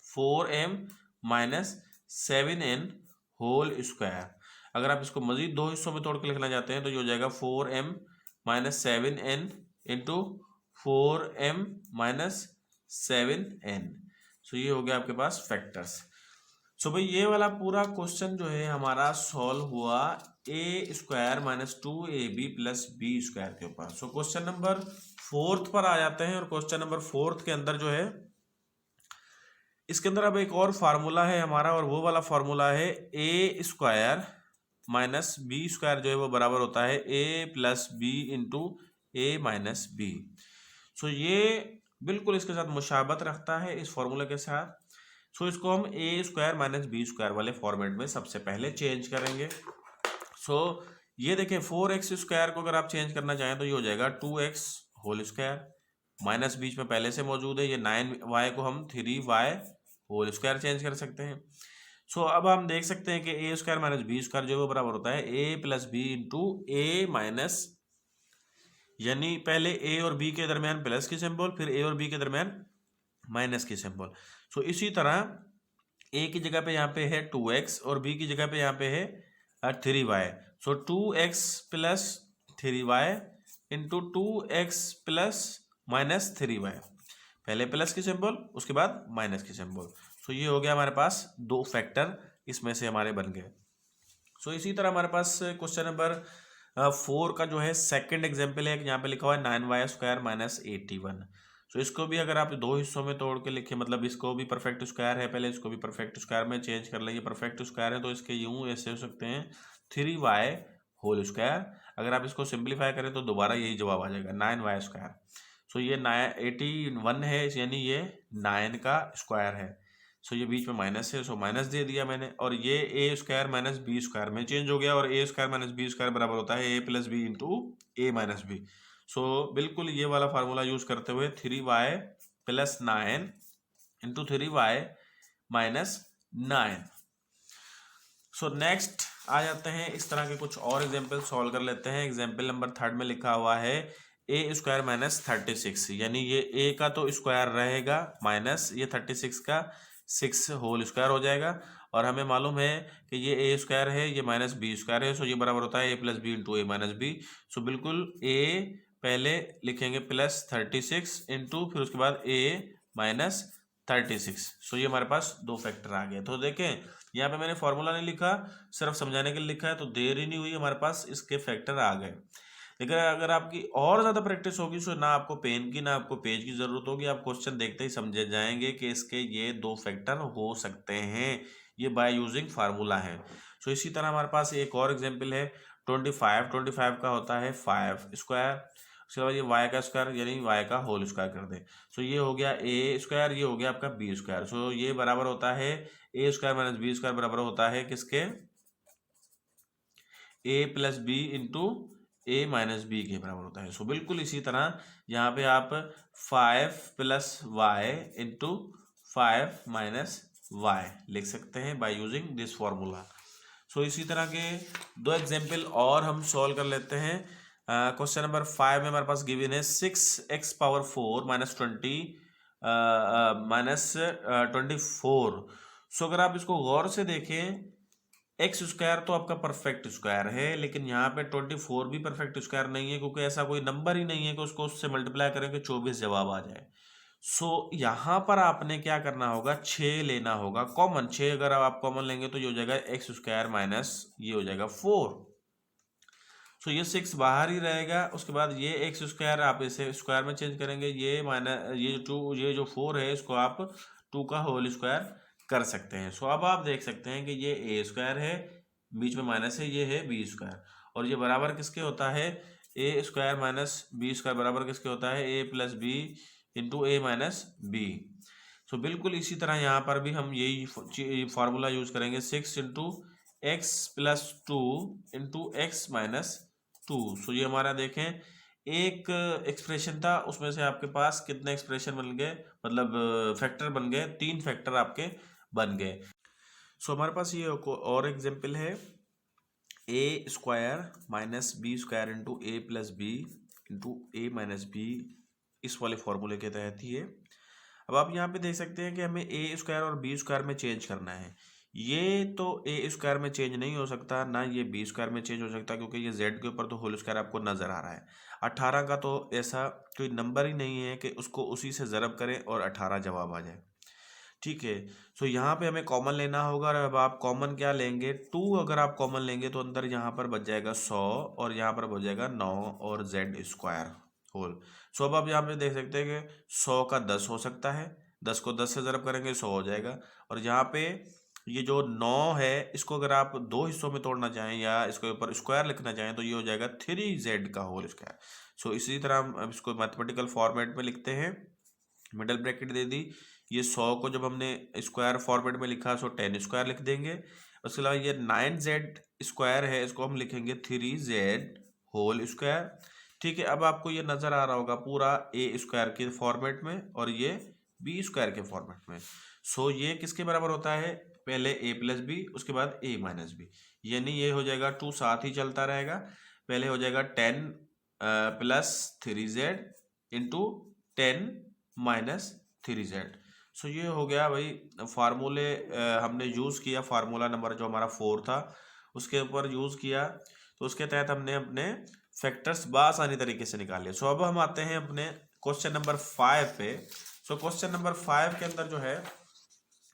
4m minus 7n whole square. अगर आप इसको मजीद 2 हिस्सों में तोड़ के लिखना चाहते हैं तो ये हो जाएगा 4m minus 7n into 4m minus 7n। सो ये हो गया आपके पास फैक्टर्स। सो भाई ये वाला पूरा क्वेश्चन जो है हमारा सॉल्व हुआ a square minus 2ab plus B square के ऊपर। सो क्वेश्चन नंबर 4 पर आ जाते हैं, और क्वेश्चन नंबर 4 के अंदर जो है इसके अंदर अब एक और फार्मूला है हमारा, और वो वाला फार्मूला है ए स्क्वायर माइनस बी स्क्वायर जो है वो बराबर होता है a plus B into A minus b. सो ये बिल्कुल इसके साथ मुशाबत रखता है इस फॉर्मूले के साथ। सो इसको हम ए स्क्वायर माइनस बी स्क्वायर वाले फॉर्मेट में सबसे पहले चेंज करेंगे। सो ये देखें 4x स्क्वायर को अगर आप चेंज करना चाहें तो ये हो जाएगा 2x होल स्क्वायर, माइनस बीच में पहले से मौजूद है, ये 9y को हम 3y होल स्क्वायर चेंज कर सकते हैं। सो अब हम देख सकते हैं कि a square minus B square जो है वो बराबर होता है a plus B into A minus, यानी पहले ए और बी के दरमियान प्लस की सिंबल, फिर ए और बी के दरमियान माइनस की सिंबल। सो इसी तरह ए की जगह पे यहाँ पे है 2x और बी की जगह पे यहाँ पे है 3y। सो 2x plus 3y into 2x plus minus 3y, पहले प्लस की सिंबल उसके बाद माइनस की सिंबल। सो ये हो गया हमारे पास दो फैक्टर इसमें से हमारे बन गए। सो इसी तरह हमारे पास क्वेश्चन नंबर 4 का जो है सेकंड एग्जांपल है, यहाँ पे लिखा हुआ है 9y स्क्वायर माइनस 81। सो इसको भी अगर आप दो हिस्सों में तोड़ के लिखें, मतलब इसको भी परफेक्ट स्क्वायर है, पहले इसको भी परफेक्ट स्क्वायर में चेंज कर लें, ये परफेक्ट स्क्वायर है तो इसके यूं ऐसे हो सकते हैं 3y होल स्क्वायर। अगर आप इसको सिंप्लीफाई करें तो दोबारा यही जवाब आ जाएगा 9y स्क्वायर। सो ये 81 है, यानी ये 9 का स्क्वायर है। सो ये बीच में माइनस है, सो माइनस दे दिया मैंने, और ये a square minus B square में चेंज हो गया, और a square minus B square बराबर होता है a plus B into A minus b. So बिल्कुल ये वाला फार्मूला यूज करते हुए 3y plus 9 into 3y minus 9। So next आ जाते हैं, इस तरह के कुछ और एग्जाम्पल सॉल्व कर लेते हैं। एग्जाम्पल नंबर 3 में लिखा हुआ है ए स्क्वायर माइनस 36, यानी ये ए का तो स्क्वायर रहेगा माइनस ये 36 का 6 होल स्क्वायर हो जाएगा, और हमें मालूम है कि ये ए स्क्वायर है, ये माइनस बी स्क्वायर है, सो ये बराबर होता है a plus B into A minus b. So बिल्कुल ए पहले लिखेंगे प्लस 36 इंटू फिर उसके बाद ए माइनस 36। सो ये हमारे पास दो फैक्टर आ गए। तो देखें यहाँ पे मैंने फॉर्मूला नहीं लिखा, सिर्फ समझाने के लिए लिखा है, तो देर ही नहीं हुई हमारे पास इसके फैक्टर आ गए। लेकिन अगर आपकी और ज़्यादा प्रैक्टिस होगी तो ना आपको पेन की ना आपको पेज की ज़रूरत होगी, आप क्वेश्चन देखते ही समझे जाएंगे कि इसके ये दो फैक्टर हो सकते हैं, ये बाय यूजिंग फार्मूला है। सो इसी तरह हमारे पास एक और एग्जाम्पल है 25 का होता है 5 स्क्वायर, उसके बाद ये y का स्क्वायर यानी y का होल स्क्वायर कर दें। सो ये हो गया ए स्क्वायर, ये हो गया आपका बी स्क्वायर। सो ये बराबर होता है ए स्क्वायर माइनस बी स्क्वायर बराबर होता है किसके, a plus B into A minus B के बराबर होता है। सो बिल्कुल इसी तरह यहाँ पे आप 5 plus y into 5 minus y लिख सकते हैं by using this formula. So इसी तरह के दो एग्जाम्पल और हम सॉल्व कर लेते हैं। क्वेश्चन नंबर 5 में हमारे पास गिवन है 6x पावर 4 माइनस 20 माइनस 24। सो अगर आप इसको गौर से देखें, एक्स स्क्वायर तो आपका परफेक्ट स्क्वायर है, लेकिन यहाँ पे 24 भी परफेक्ट स्क्वायर नहीं है, क्योंकि ऐसा कोई नंबर ही नहीं है कि उसको उससे मल्टीप्लाई करें कि 24 जवाब आ जाए। सो यहाँ पर आपने क्या करना होगा, 6 लेना होगा कॉमन। 6 अगर आप कॉमन लेंगे तो ये हो जाएगा एक्स स्क्वायर माइनस ये हो जाएगा 4। सो ये 6 बाहर ही रहेगा, उसके बाद ये एक्स स्क्वायर आप इसे स्क्वायर में चेंज करेंगे, ये माइनस ये 2 ये जो 4 है इसको आप 2 का होल स्क्वायर कर सकते हैं। सो अब आप देख सकते हैं कि ये ए स्क्वायर है, बीच में माइनस है, ये है बी स्क्वायर, और ये बराबर किसके होता है, ए स्क्वायर माइनस बी स्क्वायर बराबर किसके होता है, a plus B into A minus b. So बिल्कुल इसी तरह यहाँ पर भी हम यही फार्मूला यूज करेंगे, 6 into x plus 2 into x minus 2। सो ये हमारा देखें एक एक्सप्रेशन था, उसमें से आपके पास कितने एक्सप्रेशन बन गए, मतलब फैक्टर बन गए, 3 फैक्टर आपके बन गए। सो हमारे पास ये और एग्जाम्पल है ए square minus B square into a plus B into A minus b, इस वाले फॉर्मूले के तहत ही है। अब आप यहाँ पे देख सकते हैं कि हमें ए स्क्वायर और बी स्क्वायर में चेंज करना है। ये तो ए स्क्वायर में चेंज नहीं हो सकता, ना ये बी स्क्वायर में चेंज हो सकता, क्योंकि ये जेड के ऊपर तो होल स्क्वायर आपको नजर आ रहा है। 18 का तो ऐसा कोई नंबर ही नहीं है कि उसको उसी से ज़रब करें और 18 जवाब आ जाए, ठीक है। सो यहाँ पे हमें कॉमन लेना होगा, और अब आप कॉमन क्या लेंगे, 2 अगर आप कॉमन लेंगे तो अंदर यहाँ पर बच जाएगा 100 और यहाँ पर बच जाएगा 9 और जेड स्क्वायर होल। सो अब आप यहाँ पे देख सकते हैं कि 100 का 10 हो सकता है, 10 को 10 से ज़रब करेंगे 100 हो जाएगा, और यहाँ पे ये जो 9 है इसको अगर आप दो हिस्सों में तोड़ना चाहें या इसके ऊपर स्क्वायर लिखना चाहें तो ये हो जाएगा 3z का होल स्क्वायर। सो इसी तरह हम इसको मैथमेटिकल फॉर्मेट में लिखते हैं, मिडल ब्रैकेट दे दी। ये 100 को जब हमने स्क्वायर फॉर्मेट में लिखा सो 10 स्क्वायर लिख देंगे। उसके अलावा ये 9z स्क्वायर है, इसको हम लिखेंगे 3z होल स्क्वायर। ठीक है, अब आपको ये नजर आ रहा होगा पूरा ए स्क्वायर के फॉर्मेट में और ये बी स्क्वायर के फॉर्मेट में। सो ये किसके बराबर होता है, पहले ए प्लस बी उसके बाद ए माइनस बी, यानी ये हो जाएगा 2 साथ ही चलता रहेगा। पहले हो जाएगा 10 plus 3z into 10 minus 3z। सो ये हो गया भाई फार्मूले, हमने यूज़ किया फार्मूला नंबर जो हमारा 4 था उसके ऊपर यूज़ किया, तो उसके तहत हमने अपने फैक्टर्स बआसानी तरीके से निकाल लिया। सो अब हम आते हैं अपने क्वेश्चन नंबर 5 पे। सो क्वेश्चन नंबर 5 के अंदर जो है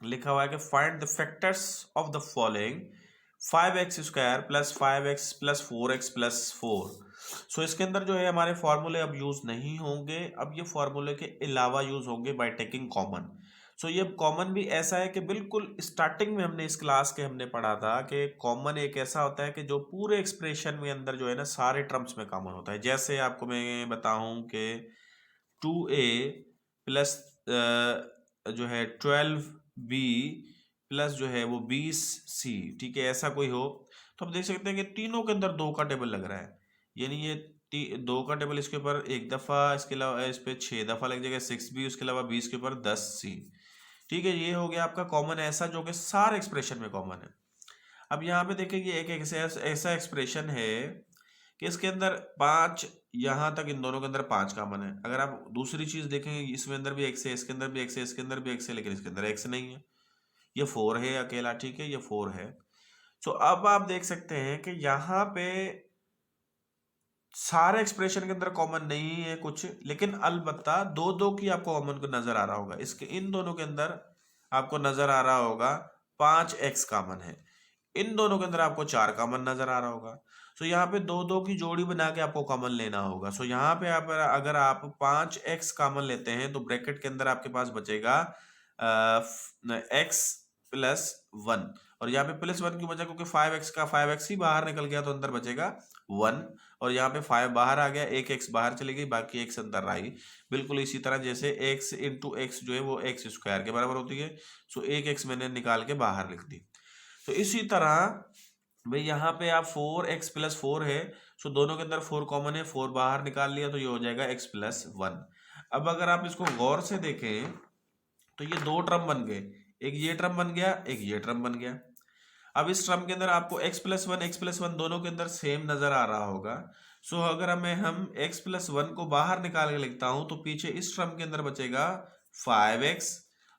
लिखा हुआ है कि find the factors of the following 5x square plus 5x plus 4x plus 4। सो इसके अंदर जो है हमारे फॉर्मूले अब यूज नहीं होंगे, अब ये फॉर्मूले के अलावा यूज होंगे बाय टेकिंग कॉमन। सो ये कॉमन भी ऐसा है कि बिल्कुल स्टार्टिंग में हमने इस क्लास के हमने पढ़ा था कि कॉमन एक ऐसा होता है कि जो पूरे एक्सप्रेशन में अंदर जो है ना सारे टर्म्स में कॉमन होता है। जैसे आपको मैं बताऊं कि 2a प्लस जो है 12b प्लस जो है वो 20c, ठीक है, ऐसा कोई हो तो हम देख सकते हैं कि तीनों के अंदर 2 का टेबल लग रहा है, यानी ये 2 का टेबल इसके ऊपर एक दफ़ा, इसके अलावा इस पर 6 दफ़ा लग जाएगा 6b, उसके अलावा 20 के ऊपर 10c। ठीक है, ये हो गया आपका कॉमन ऐसा जो कि सारे एक्सप्रेशन में कॉमन है। अब यहाँ पे देखिए एक ऐसा एक्सप्रेशन है कि इसके अंदर 5, यहाँ तक इन दोनों के अंदर 5 कॉमन है। अगर आप दूसरी चीज देखेंगे इसमें अंदर भी x है, इसके अंदर भी x है, इसके अंदर भी x है, लेकिन इसके अंदर x नहीं है, ये 4 है अकेला, ठीक है, ये 4 है। सो अब आप देख सकते हैं कि यहाँ पे सारे एक्सप्रेशन के अंदर कॉमन नहीं है कुछ, लेकिन अलबत्ता दो दो की आपको कॉमन को नजर आ रहा होगा। इसके इन दोनों के अंदर आपको नजर आ रहा होगा 5x कॉमन है, इन दोनों के अंदर आपको 4 कॉमन नजर आ रहा होगा। सो यहाँ पे दो दो की जोड़ी बना के आपको कॉमन लेना होगा। सो यहाँ पे आप अगर आप 5x कॉमन लेते हैं तो ब्रैकेट के अंदर आपके पास बचेगा x प्लस 1, और यहाँ पे प्लस 1 क्यों बचा, क्योंकि 5x का 5x ही बाहर निकल गया तो अंदर बचेगा 1, और यहाँ पे 5 बाहर आ गया, एक x बाहर चली गई, बाकी x अंदर आई। बिल्कुल इसी तरह जैसे x इंटू एक्स जो है वो x स्क्वायर के बराबर होती है। सो एक x मैंने निकाल के बाहर लिख दी। तो इसी तरह भाई यहाँ पे आप 4x प्लस 4 है, सो दोनों के अंदर 4 कॉमन है, 4 बाहर निकाल लिया तो ये हो जाएगा x प्लस 1। अब अगर आप इसको गौर से देखें तो ये दो टर्म बन गए, एक ये टर्म बन गया, एक ये टर्म बन गया। अब इस टर्म के अंदर आपको x प्लस 1 दोनों के अंदर सेम नजर आ रहा होगा। सो अगर हम x प्लस 1 को बाहर निकाल के लिखता हूं तो पीछे इस टर्म के अंदर बचेगा 5x,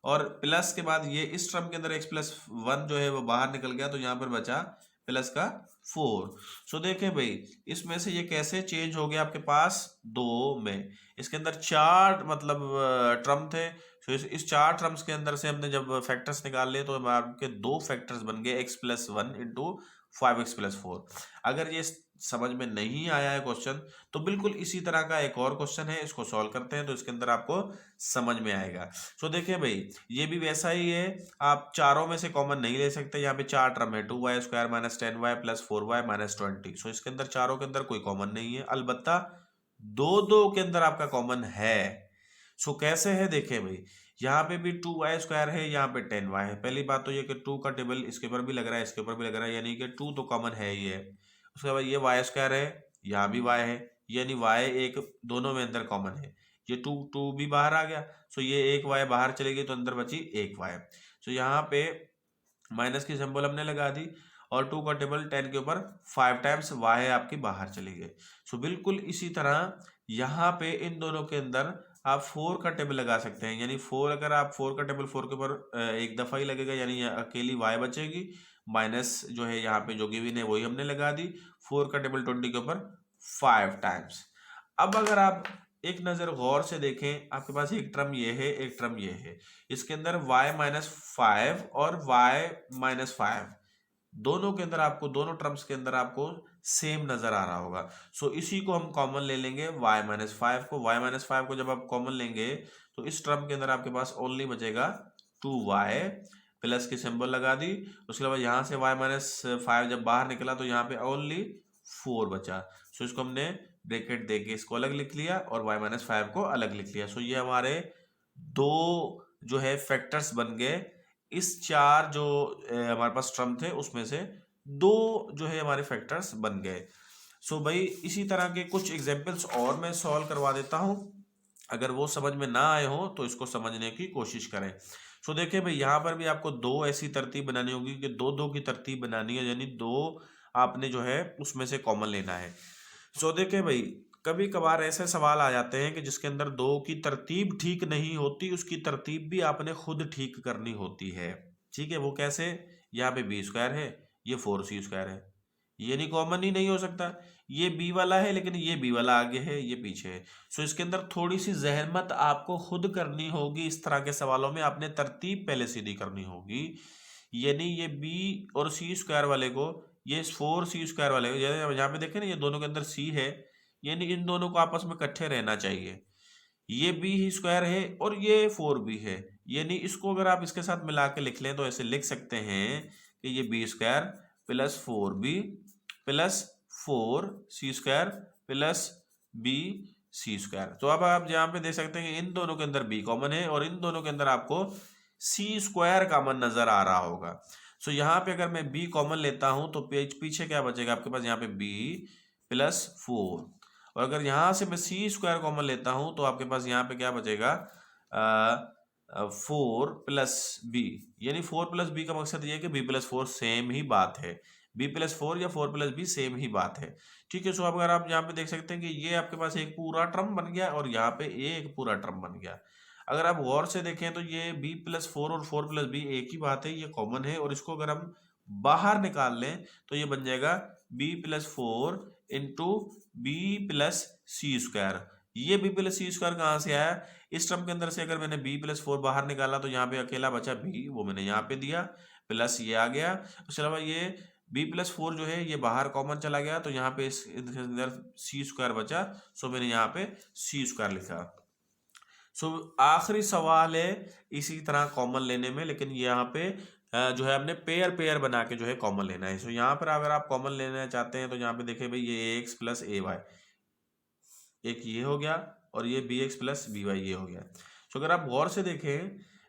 और प्लस के बाद ये इस टर्म के अंदर x प्लस 1 जो है वो बाहर निकल गया तो यहाँ पर बचा प्लस का 4। सो देखें भाई इसमें से ये कैसे चेंज हो गया आपके पास 2 में, इसके अंदर 4 मतलब टर्म थे। सो इस 4 टर्म्स के अंदर से हमने जब फैक्टर्स निकाल लिए तो आपके 2 फैक्टर्स बन गए x plus 1 into 5x plus 4। अगर ये समझ में नहीं आया है क्वेश्चन तो बिल्कुल इसी तरह का एक और क्वेश्चन है, इसको सॉल्व करते हैं तो इसके अंदर आपको समझ में आएगा। सो देखिए भाई ये भी वैसा ही है, आप चारों में से कॉमन नहीं ले सकते। यहाँ पे 4 टर्म है, 2y square minus 10y plus 4y minus 20। सो इसके अंदर चारों के अंदर कोई कॉमन नहीं है, अलबत्ता दो दो के अंदर आपका कॉमन है। सो कैसे है देखें भाई, यहाँ पे भी 2y स्क्वायर है, यहाँ पे 10y है। पहली बात तो ये कि 2 का टेबल इसके ऊपर भी लग रहा है, इसके ऊपर भी लग रहा है, यानी कि 2 तो कॉमन है ही है। उसके बाद ये y स्क्वायर है, यहाँ भी y है, यानी y एक दोनों में अंदर कॉमन है। ये 2 भी बाहर आ गया, सो ये एक y बाहर चली गई तो अंदर बची एक y। सो यहाँ पे माइनस की सिंबल हमने लगा दी, और 2 का टेबल 10 के ऊपर 5 टाइम्स y आपकी बाहर चली गई। सो बिल्कुल इसी तरह यहाँ पे इन दोनों के अंदर आप 4 का टेबल लगा सकते हैं, यानी 4 अगर आप 4 का टेबल 4 के ऊपर एक दफा ही लगेगा, यानी अकेली y बचेगी, माइनस जो है यहाँ पे जो गिवन है वही हमने लगा दी। 4 का टेबल 20 के ऊपर 5 टाइम्स। अब अगर आप एक नजर गौर से देखें, आपके पास एक टर्म ये है, एक टर्म ये है, इसके अंदर y माइनस 5 और y माइनस 5 दोनों के अंदर आपको, दोनों टर्म्स के अंदर आपको सेम नजर आ रहा होगा। सो इसी को हम कॉमन ले लेंगे y माइनस 5 को। y माइनस 5 को जब आप कॉमन लेंगे तो इस टर्म के अंदर आपके पास ओनली बचेगा 2y प्लस की सिंबल लगा दी। उसके बाद यहाँ से y-5 जब बाहर निकला तो यहाँ पे ओनली 4 बचा। सो इसको हमने ब्रैकेट देके इसको अलग लिख लिया और y-5 को अलग लिख लिया। सो ये हमारे दो जो है फैक्टर्स बन गए। इस चार जो हमारे पास टर्म थे उसमें से दो जो है हमारे फैक्टर्स बन गए। सो भाई इसी तरह के कुछ एग्जांपल्स और मैं सॉल्व करवा देता हूँ, अगर वो समझ में ना आए हो तो इसको समझने की कोशिश करें। सो देखिए भाई यहाँ पर भी आपको दो ऐसी तरतीब बनानी होगी कि दो दो की तरतीब बनानी है, यानी दो आपने जो है उसमें से कॉमन लेना है। सो देखिए भाई कभी कभार ऐसे सवाल आ जाते हैं कि जिसके अंदर दो की तरतीब ठीक नहीं होती, उसकी तरतीब भी आपने खुद ठीक करनी होती है। ठीक है, वो कैसे? यहाँ पे बी स्क्वायर है, ये 4c स्क्वायर है, ये नहीं कॉमन ही नहीं हो सकता। ये बी वाला है लेकिन ये बी वाला आगे है, ये पीछे है। सो इसके अंदर थोड़ी सी जहमत आपको खुद करनी होगी। इस तरह के सवालों में आपने तरतीब पहले सीधी करनी होगी, यानी ये बी और सी स्क्वायर वाले को, ये 4c स्क्वायर वाले को, यहाँ पे देखें ना ये दोनों के अंदर सी है, यानी इन दोनों को आपस में इकट्ठे रहना चाहिए। ये बी ही स्क्वायर है और ये 4b है, यानी इसको अगर आप इसके साथ मिला के लिख लें तो ऐसे लिख सकते हैं कि ये b square plus 4b plus 4c square plus b c square. तो अब आप यहाँ पे देख सकते हैं कि इन दोनों के अंदर b कॉमन है और इन दोनों के अंदर आपको सी स्क्वायर कॉमन नजर आ रहा होगा। सो यहाँ पे अगर मैं b कॉमन लेता हूं तो पीछे क्या बचेगा आपके पास? यहाँ पे b प्लस 4, और अगर यहाँ से मैं सी स्क्वायर कॉमन लेता हूं तो आपके पास यहाँ पे क्या बचेगा? 4 प्लस बी, यानी 4 प्लस बी का मकसद ये है कि बी प्लस 4 सेम ही बात है, बी प्लस 4 या 4 प्लस बी सेम ही बात है। ठीक है, सो अब अगर आप यहाँ पे देख सकते हैं कि ये आपके पास एक पूरा टर्म बन गया और यहाँ पे एक पूरा टर्म बन गया। अगर आप गौर से देखें तो ये बी प्लस 4 और 4 प्लस बी एक ही बात है, ये कॉमन है, और इसको अगर हम बाहर निकाल लें तो ये बन जाएगा b plus 4 into b plus c square. ये बी प्लस सी स्क्वायर कहाँ से आया? इस टर्म के अंदर से अगर मैंने b प्लस 4 बाहर निकाला तो यहाँ पे अकेला बचा b, वो मैंने यहाँ पे दिया, प्लस ये आ गया। उसके अलावा ये b प्लस 4 जो है ये बाहर कॉमन चला गया तो यहाँ पे इसके अंदर सी स्क्वायर बचा, सो मैंने यहाँ पे सी स्क्वायर लिखा। सो आखिरी सवाल है इसी तरह कॉमन लेने में, लेकिन यहाँ पे जो है आपने पेयर पेयर बना के जो है कॉमन लेना है। सो यहाँ पर अगर आप कॉमन लेना चाहते हैं तो यहाँ पे देखिए भाई ये ax प्लस ए वाई, एक ये हो गया, और ये b x plus b y ये हो गया। तो अगर आप गौर से देखें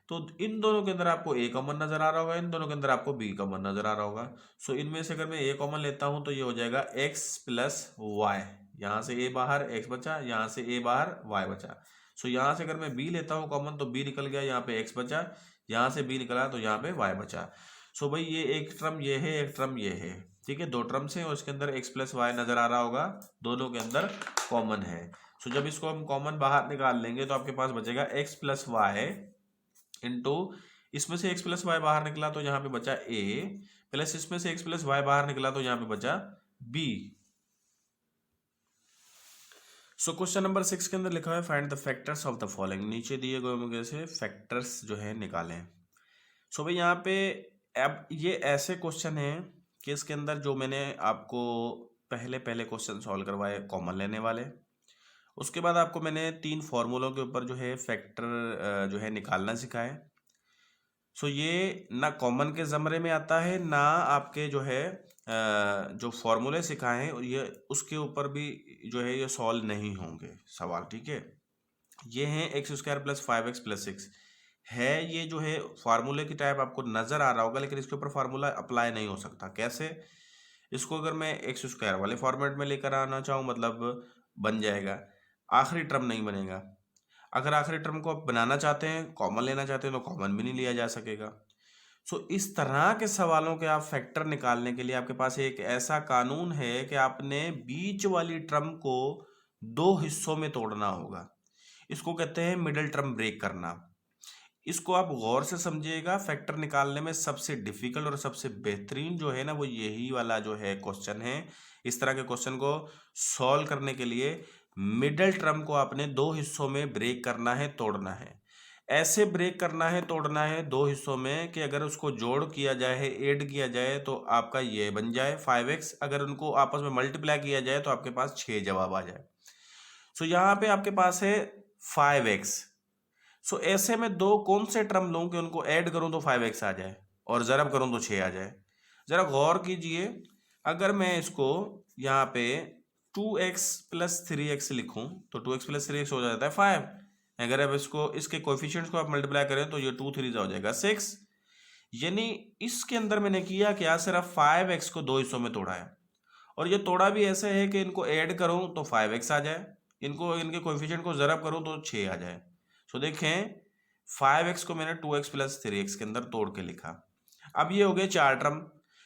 तो इन दोनों के अंदर आपको ए कॉमन नजर आ रहा होगा, इन दोनों के अंदर आपको बी कॉमन नजर आ रहा होगा। सो इनमें से अगर मैं ए कॉमन लेता हूं तो ये हो जाएगा एक्स प्लस वाई, यहाँ से ए बाहर एक्स बचा, यहाँ से ए बाहर वाई बचा। सो यहाँ से अगर मैं बी लेता हूँ कॉमन तो बी निकल गया, यहाँ पे एक्स बचा, यहाँ से बी निकला तो यहाँ पे वाई बचा। सो भाई ये एक टर्म ये है, एक टर्म ये है, ठीक है, दो टर्म्स हैं और इसके अंदर एक्स प्लस वाई नजर आ रहा होगा, दोनों के अंदर कॉमन है। सो जब इसको हम कॉमन बाहर निकाल लेंगे तो आपके पास बचेगा एक्स प्लस वाई इंटू, इसमें से एक्स प्लस वाई बाहर निकला तो यहाँ पे बचा ए, प्लस इसमें से एक्स प्लस वाई बाहर निकला तो यहाँ पे बचा बी। सो क्वेश्चन नंबर 6 के अंदर लिखा है find the factors of the following, नीचे दिए गए से फैक्टर्स जो है निकालें। सो भाई यहाँ पे अब ये ऐसे क्वेश्चन है कि इसके अंदर जो मैंने आपको पहले क्वेश्चन सॉल्व करवाए कॉमन लेने वाले, उसके बाद आपको मैंने 3 फॉर्मूलों के ऊपर जो है फैक्टर जो है निकालना सिखाया। सो ये ना कॉमन के ज़मरे में आता है, ना आपके जो है जो फॉर्मूले सिखाए हैं ये उसके ऊपर भी जो है ये सॉल्व नहीं होंगे सवाल। ठीक है, ये हैं x square plus 5x plus 6 है, ये जो है फार्मूले की टाइप आपको नज़र आ रहा होगा, लेकिन इसके ऊपर फार्मूला अप्लाई नहीं हो सकता। कैसे? इसको अगर मैं एक्स स्क्वायर वाले फॉर्मेट में लेकर आना चाहूँ मतलब बन जाएगा, आखिरी टर्म नहीं बनेगा। अगर आखिरी टर्म को आप बनाना चाहते हैं, कॉमन लेना चाहते हैं तो कॉमन भी नहीं लिया जा सकेगा। सो इस तरह के सवालों के आप फैक्टर निकालने के लिए आपके पास एक ऐसा कानून है कि आपने बीच वाली टर्म को 2 हिस्सों में तोड़ना होगा। इसको कहते हैं मिडिल टर्म ब्रेक करना। इसको आप गौर से समझिएगा, फैक्टर निकालने में सबसे डिफिकल्ट और सबसे बेहतरीन जो है ना वो यही वाला जो है क्वेश्चन है। इस तरह के क्वेश्चन को सॉल्व करने के लिए मिडिल टर्म को आपने 2 हिस्सों में ब्रेक करना है, तोड़ना है। ऐसे ब्रेक करना है, तोड़ना है 2 हिस्सों में कि अगर उसको जोड़ किया जाए, ऐड किया जाए तो आपका ये बन जाए 5x, अगर उनको आपस में मल्टीप्लाई किया जाए तो आपके पास 6 जवाब आ जाए। सो यहाँ पे आपके पास है 5x। सो ऐसे में 2 कौन से टर्म लूं कि उनको ऐड करूं तो 5x आ जाए? और ज़रब करूँ तो 6 आ जाए। ज़रा गौर कीजिए, अगर मैं इसको यहाँ पे 2x प्लस 3x लिखूँ तो 2x प्लस 3x हो जाता है 5। अगर अब इसको इसके कोएफिशिएंट्स को आप मल्टीप्लाई करें तो ये 2 3 हो जाएगा 6। यानी इसके अंदर मैंने किया क्या, सिर्फ 5x को दो हिस्सों में तोड़ा है, और ये तोड़ा भी ऐसे है कि इनको ऐड करूं तो 5x आ जाए, इनको इनके कोएफिशिएंट को ज़रब करूं तो 6 आ जाए। सो देखें 5x को मैंने 2x प्लस 3x के अंदर तोड़ के लिखा। अब ये हो गए 4 टर्म।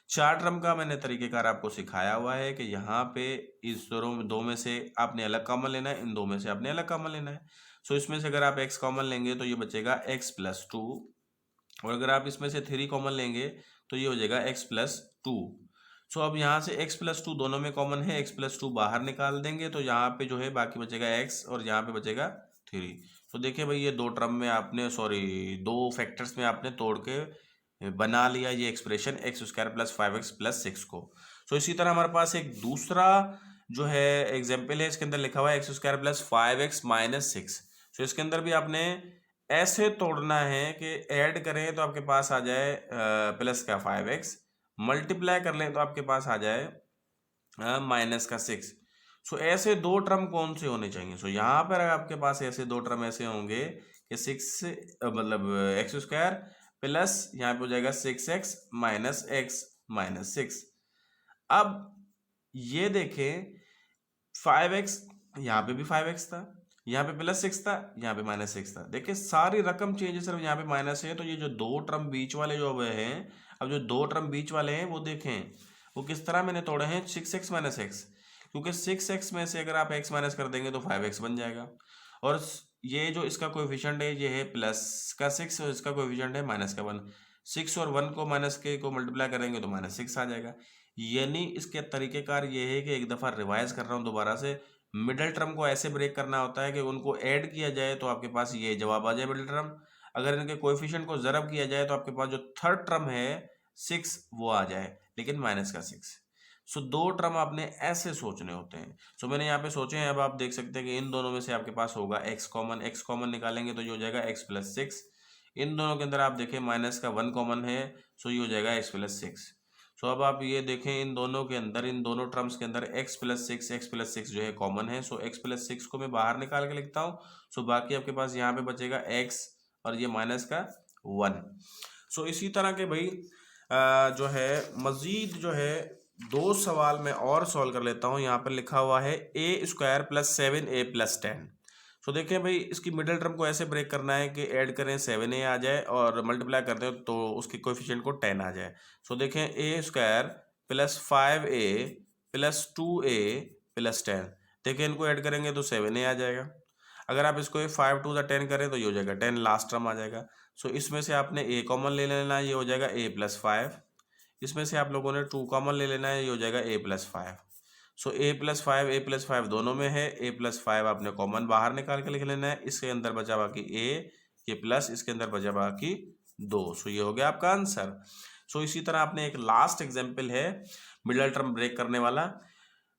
4 टर्म का मैंने तरीकेकार आपको सिखाया हुआ है कि यहाँ पे इस दो में से आपने अलग कॉमन लेना है, इन दो में से आपने अलग कॉमन लेना है। सो इसमें से अगर आप x कॉमन लेंगे तो ये बचेगा x प्लस 2, और अगर आप इसमें से 3 कॉमन लेंगे तो ये हो जाएगा x प्लस 2। सो अब यहाँ से x प्लस 2 दोनों में कॉमन है, x प्लस 2 बाहर निकाल देंगे तो यहाँ पे जो है बाकी बचेगा x और यहाँ पे बचेगा 3। तो देखिए भाई ये दो टर्म में आपने दो फैक्टर्स में आपने तोड़ के बना लिया ये expression x² plus 5x plus 6 को। सो इसी तरह हमारे पास एक दूसरा जो है एग्जाम्पल है, इसके अंदर लिखा हुआ है x² प्लस 5x माइनस 6। सो इसके अंदर भी आपने ऐसे तोड़ना है कि ऐड करें तो आपके पास आ जाए प्लस का 5x, मल्टीप्लाई कर लें तो आपके पास आ जाए माइनस का 6। सो ऐसे दो टर्म कौन से होने चाहिए? सो यहाँ पर आपके पास ऐसे दो टर्म ऐसे होंगे कि 6 मतलब x² प्लस यहाँ पे हो जाएगा 6x माइनस x माइनस 6। अब ये देखें 5x यहाँ पे भी 5x था, यहाँ पे प्लस 6 था, यहाँ पे माइनस 6 था। देखिए सारी रकम चेंज है, सिर्फ यहाँ पे माइनस है। तो ये जो दो टर्म बीच वाले जो हैं, अब जो दो टर्म बीच वाले हैं वो देखें वो किस तरह मैंने तोड़े हैं, 6x माइनस x, क्योंकि 6x में से अगर आप x माइनस कर देंगे तो 5x बन जाएगा। और ये जो इसका कोएफिशिएंट है ये है प्लस का 6 और इसका कोएफिशिएंट है माइनस का 1। 6 और 1 को माइनस के को मल्टीप्लाई करेंगे तो माइनस 6 आ जाएगा। यानी इसके तरीकेकार ये है कि एक दफ़ा रिवाइज कर रहा हूँ दोबारा से, मिडल टर्म को ऐसे ब्रेक करना होता है कि उनको ऐड किया जाए तो आपके पास ये जवाब आ जाए मिडल टर्म। अगर इनके कोएफिशिएंट को ज़रब किया जाए तो आपके पास जो थर्ड टर्म है 6 वो आ जाए, लेकिन माइनस का 6। सो दो टर्म आपने ऐसे सोचने होते हैं। सो मैंने यहाँ पे सोचे हैं, अब आप देख सकते हैं कि इन दोनों में से आपके पास होगा x कॉमन निकालेंगे तो ये हो जाएगा x प्लस 6। इन दोनों के अंदर आप देखें माइनस का 1 कॉमन है, सो ये हो जाएगा x प्लस 6। सो अब आप ये देखें इन दोनों के अंदर, इन दोनों टर्म्स के अंदर x प्लस 6 जो है कॉमन है। सो x प्लस 6 को मैं बाहर निकाल के लिखता हूँ। सो बाकी आपके पास यहाँ पे बचेगा x और ये माइनस का 1। सो इसी तरह के भाई जो है मज़ीद जो है दो सवाल मैं और सॉल्व कर लेता हूँ। यहाँ पर लिखा हुआ है a² प्लस 7a प्लस 10। सो देखें भाई इसकी मिडिल टर्म को ऐसे ब्रेक करना है कि ऐड करें 7a आ जाए और मल्टीप्लाई करते हो तो उसके कोएफिशिएंट को 10 आ जाए। सो देखें a² plus 5a plus 2a plus 10, देखें इनको ऐड करेंगे तो 7a आ जाएगा। अगर आप इसको 5 टू 10 करें तो ये हो जाएगा 10, लास्ट टर्म आ जाएगा। सो इसमें से आपने a कॉमन ले लेना है, ये हो जाएगा a प्लस 5। इसमें से आप लोगों ने 2 कॉमन ले लेना है, ये हो जाएगा a plus 5। So a plus 5 दोनों में है, a प्लस 5 आपने कॉमन बाहर निकाल के लिख लेना है। इसके अंदर बचा बाकी a, ये प्लस इसके अंदर बचा बाकी 2। सो ये हो गया आपका आंसर। सो इसी तरह आपने एक लास्ट एग्जाम्पल है मिडल टर्म ब्रेक करने वाला।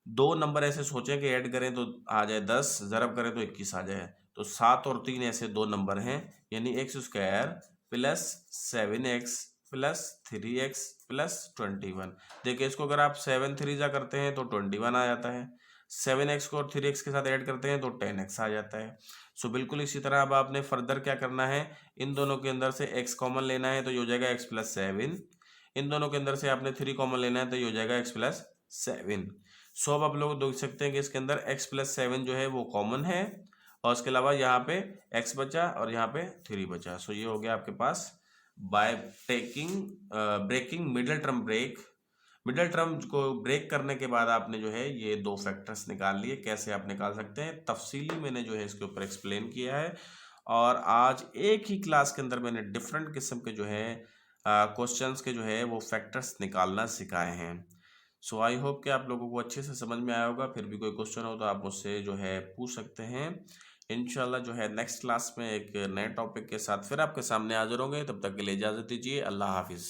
दो नंबर ऐसे सोचें कि ऐड करें तो आ जाए 10, ज़रब करें तो 21 आ जाए। तो 7 और 3 ऐसे दो नंबर हैं, यानी x² plus 7x plus 3x plus 21। देखिए इसको अगर आप 7 3 जा करते हैं तो 21 आ जाता है, 7x को और 3x के साथ ऐड करते हैं तो 10x आ जाता है। सो बिल्कुल इसी तरह अब आपने फर्दर क्या करना है, इन दोनों के अंदर से x कॉमन लेना है तो ये हो जाएगा x प्लस 7। इन दोनों के अंदर से आपने 3 कॉमन लेना है तो ये हो जाएगा x प्लस 7। सो अब आप लोग देख सकते हैं कि इसके अंदर x प्लस 7 जो है वो कॉमन है, और उसके अलावा यहाँ पे x बचा और यहाँ पे 3 बचा। सो ये हो गया आपके पास by breaking middle term break. Middle term को ब्रेक करने के बाद आपने जो है ये दो फैक्टर्स निकाल लिए। कैसे आप निकाल सकते हैं तफसीली मैंने जो है इसके ऊपर एक्सप्लेन किया है, और आज एक ही क्लास के अंदर मैंने डिफरेंट किस्म के जो है क्वेश्चंस के जो है वो फैक्टर्स निकालना सिखाए हैं। सो आई होप कि आप लोगों को अच्छे से समझ में आया होगा। फिर भी कोई क्वेश्चन हो तो आप मुझसे जो है पूछ सकते हैं। इंशाल्लाह जो है नेक्स्ट क्लास में एक नए टॉपिक के साथ फिर आपके सामने हाजिर होंगे। तब तक के लिए इजाज़त दीजिए। अल्लाह हाफिज़।